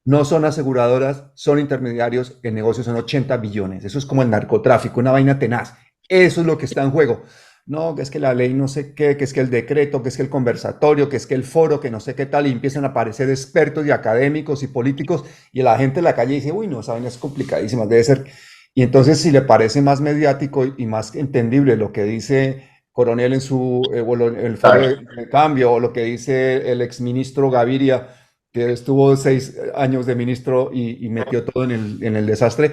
No son aseguradoras, son intermediarios, el negocio son 80 billones. Eso es como el narcotráfico, una vaina tenaz. Eso es lo que está en juego. No, que es que la ley no sé qué, que es que el decreto, que es que el conversatorio, que es que el foro, que no sé qué tal, y empiezan a aparecer expertos y académicos y políticos, y la gente en la calle dice, uy, no, esa vaina es complicadísima, debe ser. Y entonces, si le parece más mediático y más entendible lo que dice Coronel en el foro de cambio, o lo que dice el exministro Gaviria, que estuvo 6 años de ministro y metió todo en el desastre.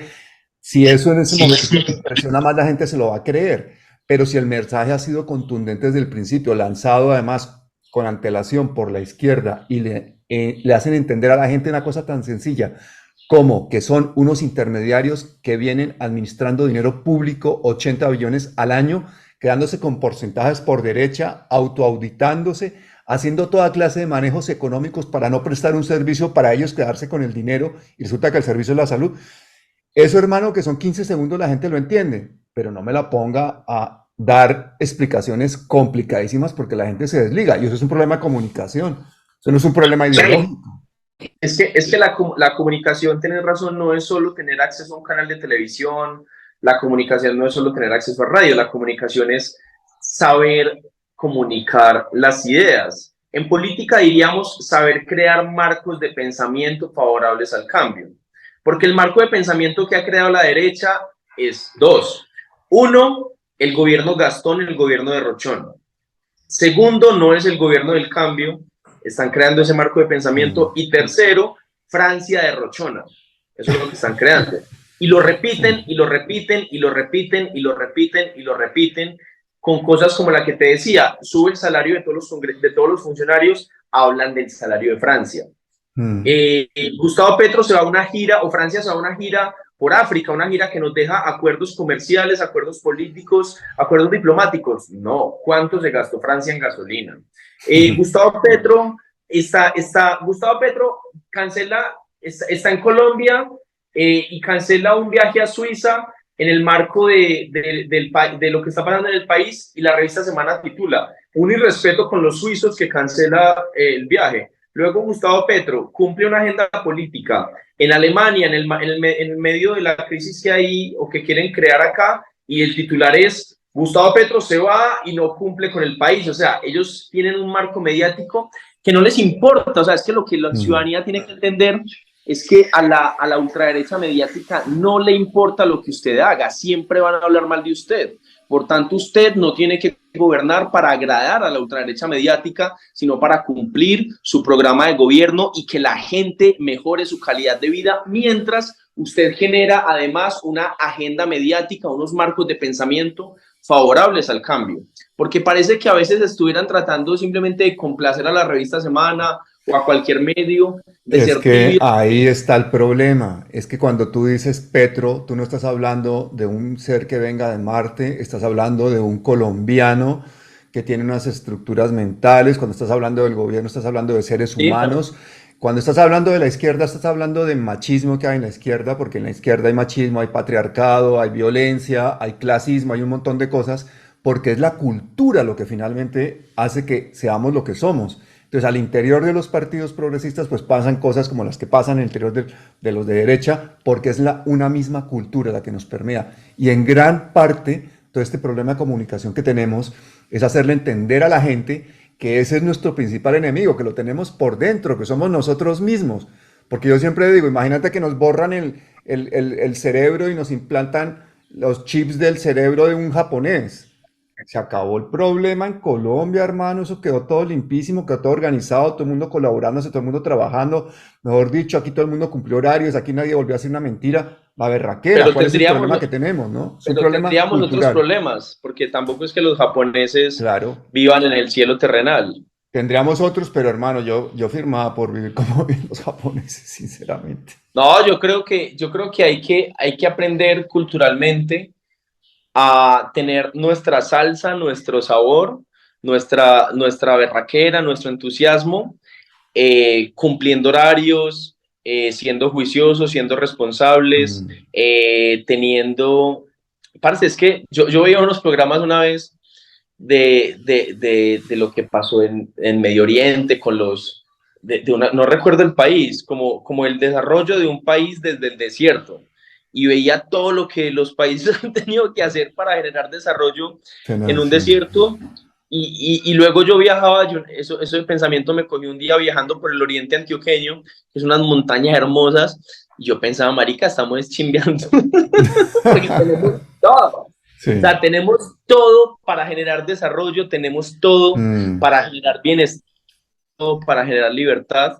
Si eso en ese momento impresiona más, la gente se lo va a creer. Pero si el mensaje ha sido contundente desde el principio, lanzado además con antelación por la izquierda y le hacen entender a la gente una cosa tan sencilla como que son unos intermediarios que vienen administrando dinero público, 80 billones al año, quedándose con porcentajes por derecha, autoauditándose, haciendo toda clase de manejos económicos para no prestar un servicio, para ellos quedarse con el dinero, y resulta que el servicio es la salud. Eso, hermano, que son 15 segundos, la gente lo entiende, pero no me la ponga a dar explicaciones complicadísimas porque la gente se desliga, y eso es un problema de comunicación, eso no es un problema ideológico. Es que la comunicación, tienes razón, no es solo tener acceso a un canal de televisión, la comunicación no es solo tener acceso a radio, la comunicación es saber comunicar las ideas. En política diríamos saber crear marcos de pensamiento favorables al cambio, porque el marco de pensamiento que ha creado la derecha es dos. Uno, el gobierno Gastón y el gobierno de Rochón. Segundo, no es el gobierno del cambio, están creando ese marco de pensamiento. Y tercero, Francia de Rochona. Eso es lo que están creando. Y lo repiten, y lo repiten, y lo repiten, y lo repiten, y lo repiten, con cosas como la que te decía, sube el salario de todos los funcionarios, hablan del salario de Francia. Gustavo Petro se va a una gira, o Francia se va a una gira por África, una gira que nos deja acuerdos comerciales, acuerdos políticos, acuerdos diplomáticos. No, ¿cuánto se gastó Francia en gasolina? Gustavo Petro cancela, está en Colombia y cancela un viaje a Suiza en el marco de lo que está pasando en el país, y la revista Semana titula "Un irrespeto con los suizos que cancela el viaje". Luego Gustavo Petro cumple una agenda política en Alemania, en el medio de la crisis que hay o que quieren crear acá, y el titular es "Gustavo Petro se va y no cumple con el país". O sea, ellos tienen un marco mediático que no les importa. O sea, es que lo que la ciudadanía tiene que entender es que a la ultraderecha mediática no le importa lo que usted haga, siempre van a hablar mal de usted. Por tanto, usted no tiene que gobernar para agradar a la ultraderecha mediática, sino para cumplir su programa de gobierno y que la gente mejore su calidad de vida, mientras usted genera además una agenda mediática, unos marcos de pensamiento favorables al cambio. Porque parece que a veces estuvieran tratando simplemente de complacer a la revista Semana o a cualquier medio. Es que ahí está el problema. Es que cuando tú dices Petro, tú no estás hablando de un ser que venga de Marte, estás hablando de un colombiano que tiene unas estructuras mentales. Cuando estás hablando del gobierno, estás hablando de seres humanos. Cuando estás hablando de la izquierda, estás hablando de machismo que hay en la izquierda, porque en la izquierda hay machismo, hay patriarcado, hay violencia, hay clasismo, hay un montón de cosas, porque es la cultura lo que finalmente hace que seamos lo que somos. Entonces, al interior de los partidos progresistas, pues pasan cosas como las que pasan en el interior de los de derecha, porque es una misma cultura la que nos permea. Y en gran parte, todo este problema de comunicación que tenemos es hacerle entender a la gente que ese es nuestro principal enemigo, que lo tenemos por dentro, que somos nosotros mismos. Porque yo siempre digo, imagínate que nos borran el cerebro y nos implantan los chips del cerebro de un japonés. Se acabó el problema en Colombia, hermano. Eso quedó todo limpísimo, quedó todo organizado, todo el mundo colaborándose, todo el mundo trabajando. Mejor dicho, aquí todo el mundo cumplió horarios, aquí nadie volvió a hacer una mentira. La berraquera, ¿cuál es el problema que tenemos, no? Es un problema tendríamos cultural. otros problemas, porque tampoco es que los japoneses vivan en el cielo terrenal. Tendríamos otros, pero hermano, yo firmaba por vivir como viven los japoneses, sinceramente. No, yo creo que hay que aprender culturalmente a tener nuestra salsa, nuestro sabor, nuestra berraquera, nuestro entusiasmo, cumpliendo horarios, siendo juiciosos, siendo responsables, teniendo... Parce, es que yo veía unos programas una vez de lo que pasó en Medio Oriente con los... no recuerdo el país, como el desarrollo de un país desde el desierto. Y veía todo lo que los países han tenido que hacer para generar desarrollo en un desierto. Y luego yo viajaba, eso de pensamiento me cogió un día viajando por el oriente antioqueño, que son unas montañas hermosas, y yo pensaba, marica, estamos chimbeando. Porque tenemos todo. Sí. O sea, tenemos todo para generar desarrollo, tenemos todo para generar bienestar, todo para generar libertad,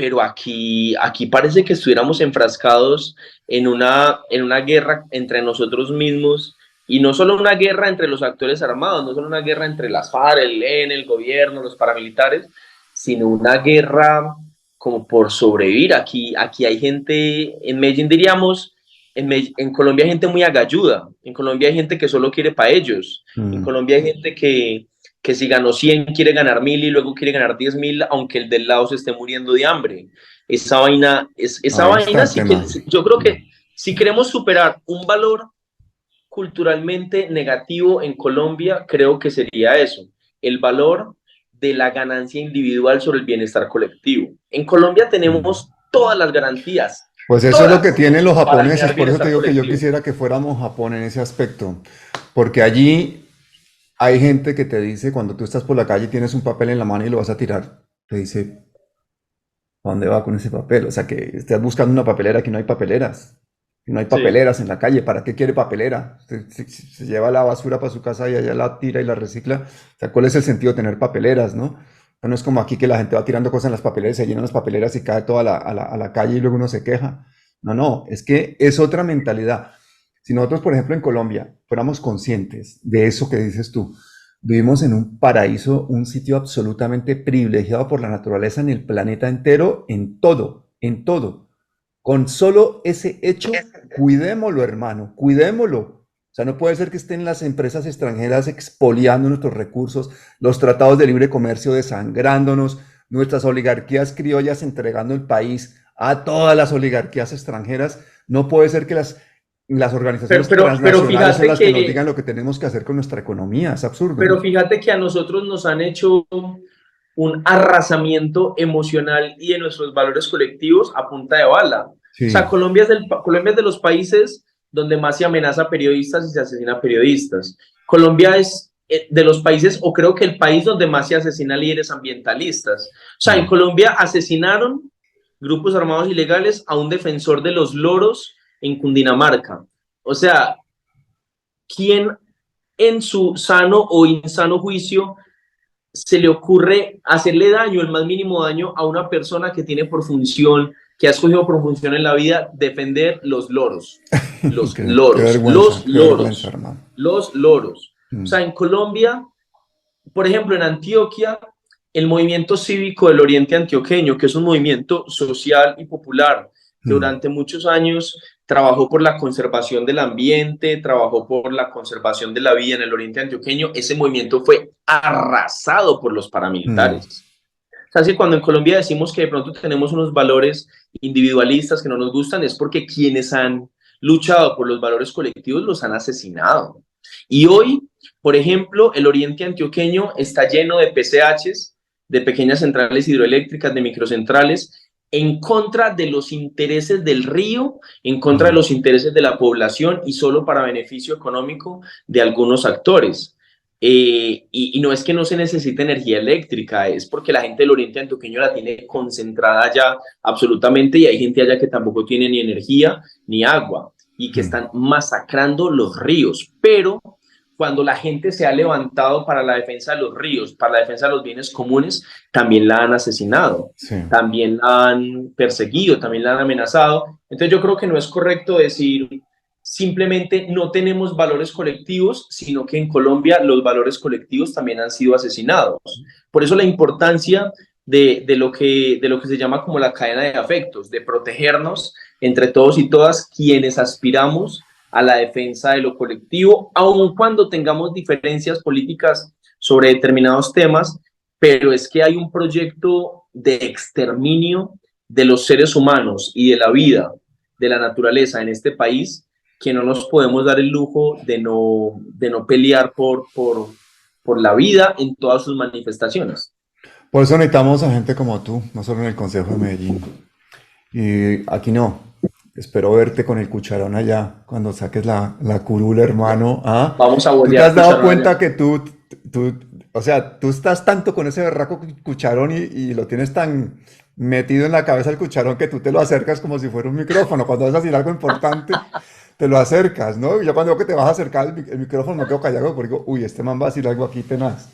pero aquí parece que estuviéramos enfrascados en una guerra entre nosotros mismos, y no solo una guerra entre los actores armados, no solo una guerra entre las FARC, el ELN, el gobierno, los paramilitares, sino una guerra como por sobrevivir. Aquí hay gente, en Medellín diríamos, en Colombia hay gente muy agalluda, en Colombia hay gente que solo quiere para ellos, en Colombia hay gente que si ganó 100 quiere ganar 1000 y luego quiere ganar 10.000, aunque el del lado se esté muriendo de hambre. Esa vaina, sí que, yo creo que si queremos superar un valor culturalmente negativo en Colombia, creo que sería eso, el valor de la ganancia individual sobre el bienestar colectivo. En Colombia tenemos todas las garantías. Pues eso es lo que tienen los japoneses, por eso te digo que yo quisiera que fuéramos Japón en ese aspecto, porque allí hay gente que te dice, cuando tú estás por la calle y tienes un papel en la mano y lo vas a tirar, te dice, ¿a dónde va con ese papel? O sea, que estás buscando una papelera, aquí no hay papeleras. No hay papeleras en la calle, ¿para qué quiere papelera? Se lleva la basura para su casa y allá la tira y la recicla. O sea, ¿cuál es el sentido de tener papeleras, no? No es como aquí que la gente va tirando cosas en las papeleras, se llenan las papeleras y cae toda a la calle y luego uno se queja. No, es que es otra mentalidad. Si nosotros, por ejemplo, en Colombia fuéramos conscientes de eso que dices tú, vivimos en un paraíso, un sitio absolutamente privilegiado por la naturaleza en el planeta entero, en todo, en todo. Con solo ese hecho, cuidémoslo, hermano, cuidémoslo. O sea, no puede ser que estén las empresas extranjeras expoliando nuestros recursos, los tratados de libre comercio desangrándonos, nuestras oligarquías criollas entregando el país a todas las oligarquías extranjeras. No puede ser que las organizaciones transnacionales son las que nos digan lo que tenemos que hacer con nuestra economía. Es absurdo. Pero fíjate que a nosotros nos han hecho un arrasamiento emocional y de nuestros valores colectivos a punta de bala. Sí. O sea, Colombia es de los países donde más se amenaza a periodistas y se asesina a periodistas. Colombia es de los países, o creo que el país donde más se asesina a líderes ambientalistas. O sea, en Colombia asesinaron grupos armados ilegales a un defensor de los loros en Cundinamarca. O sea, ¿quién en su sano o insano juicio se le ocurre hacerle daño, el más mínimo daño, a una persona que tiene por función, que ha escogido por función en la vida, defender los loros? Los loros. O sea, en Colombia, por ejemplo, en Antioquia, el movimiento cívico del Oriente Antioqueño, que es un movimiento social y popular, que durante muchos años trabajó por la conservación del ambiente, trabajó por la conservación de la vida en el Oriente Antioqueño, ese movimiento fue arrasado por los paramilitares. O sea, así cuando en Colombia decimos que de pronto tenemos unos valores individualistas que no nos gustan, es porque quienes han luchado por los valores colectivos los han asesinado. Y hoy, por ejemplo, el Oriente Antioqueño está lleno de PCHs, de pequeñas centrales hidroeléctricas, de microcentrales, en contra de los intereses del río, en contra de los intereses de la población y solo para beneficio económico de algunos actores. Y no es que no se necesite energía eléctrica, es porque la gente del Oriente Antioqueño la tiene concentrada allá absolutamente, y hay gente allá que tampoco tiene ni energía ni agua y que están masacrando los ríos. Pero cuando la gente se ha levantado para la defensa de los ríos, para la defensa de los bienes comunes, también la han asesinado, también la han perseguido, también la han amenazado. Entonces yo creo que no es correcto decir simplemente no tenemos valores colectivos, sino que en Colombia los valores colectivos también han sido asesinados. Por eso la importancia de lo que se llama como la cadena de afectos, de protegernos entre todos y todas quienes aspiramos a la defensa de lo colectivo, aun cuando tengamos diferencias políticas sobre determinados temas, pero es que hay un proyecto de exterminio de los seres humanos y de la vida, de la naturaleza en este país, que no nos podemos dar el lujo de no pelear por la vida en todas sus manifestaciones. Por eso necesitamos a gente como tú, no solo en el Consejo de Medellín. Y aquí no. Espero verte con el cucharón allá cuando saques la curula, hermano. ¿Ah? Vamos a volver. ¿Tú te has dado cuenta que tú, o sea, tú estás tanto con ese berraco cucharón y lo tienes tan metido en la cabeza el cucharón que tú te lo acercas como si fuera un micrófono? Cuando vas a decir algo importante, te lo acercas, ¿no? Y yo cuando veo que te vas a acercar el micrófono me quedo callado porque digo, uy, este man va a decir algo aquí tenaz.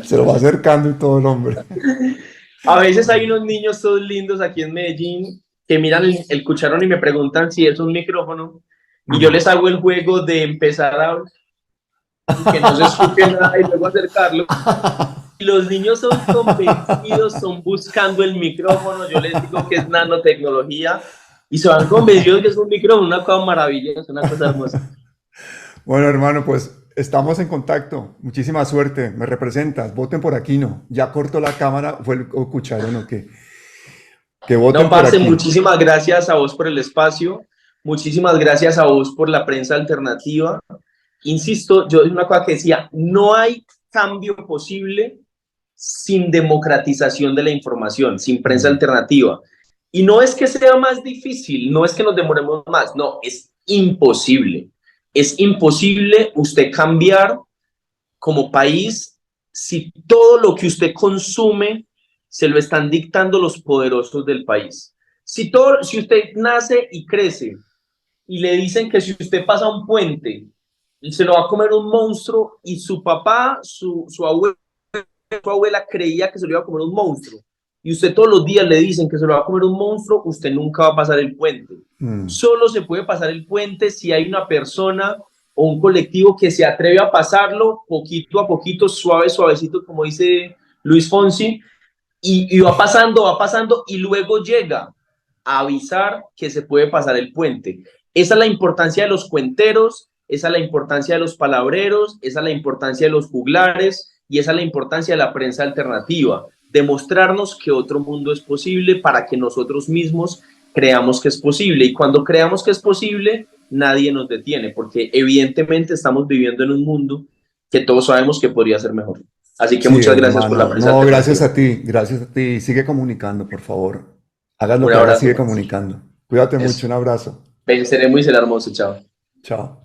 Se lo va acercando y todo el hombre. A veces hay unos niños todos lindos aquí en Medellín que miran el cucharón y me preguntan si es un micrófono y yo les hago el juego de empezar a y que no se escuche nada y luego acercarlo. Y los niños son convencidos, son buscando el micrófono, yo les digo que es nanotecnología y se van convencidos que es un micrófono, una cosa maravillosa, una cosa hermosa. Bueno, hermano, pues estamos en contacto. Muchísima suerte. Me representas. Voten por Aquino. Ya cortó la cámara. ¿Fue el cucharón o qué? Que voten No, por parce, Aquino. muchísimas gracias a vos por el espacio, muchísimas gracias a vos por la prensa alternativa. Insisto, yo es una cosa que decía, no hay cambio posible sin democratización de la información, sin prensa alternativa. Y no es que sea más difícil, no es que nos demoremos más, no, es imposible. Es imposible usted cambiar como país si todo lo que usted consume se lo están dictando los poderosos del país. Si usted nace y crece y le dicen que si usted pasa un puente se lo va a comer un monstruo y su papá, su abuela creía que se lo iba a comer un monstruo y usted todos los días le dicen que se lo va a comer un monstruo, usted nunca va a pasar el puente. Solo se puede pasar el puente si hay una persona o un colectivo que se atreve a pasarlo poquito a poquito, suavecito, como dice Luis Fonsi, y va pasando y luego llega a avisar que se puede pasar el puente. Esa es la importancia de los cuenteros, esa es la importancia de los palabreros, esa es la importancia de los juglares y esa es la importancia de la prensa alternativa, demostrarnos que otro mundo es posible para que nosotros mismos creamos que es posible. Y cuando creamos que es posible, nadie nos detiene, porque evidentemente estamos viviendo en un mundo que todos sabemos que podría ser mejor. Así que Sí, muchas gracias hermano. por la prensa No, alternativa. gracias a ti. Sigue comunicando, por favor. Hagas lo Un que hagas, abrazo. sigue comunicando. Cuídate Eso. mucho, un abrazo. Seré muy hermoso, chao. Chao.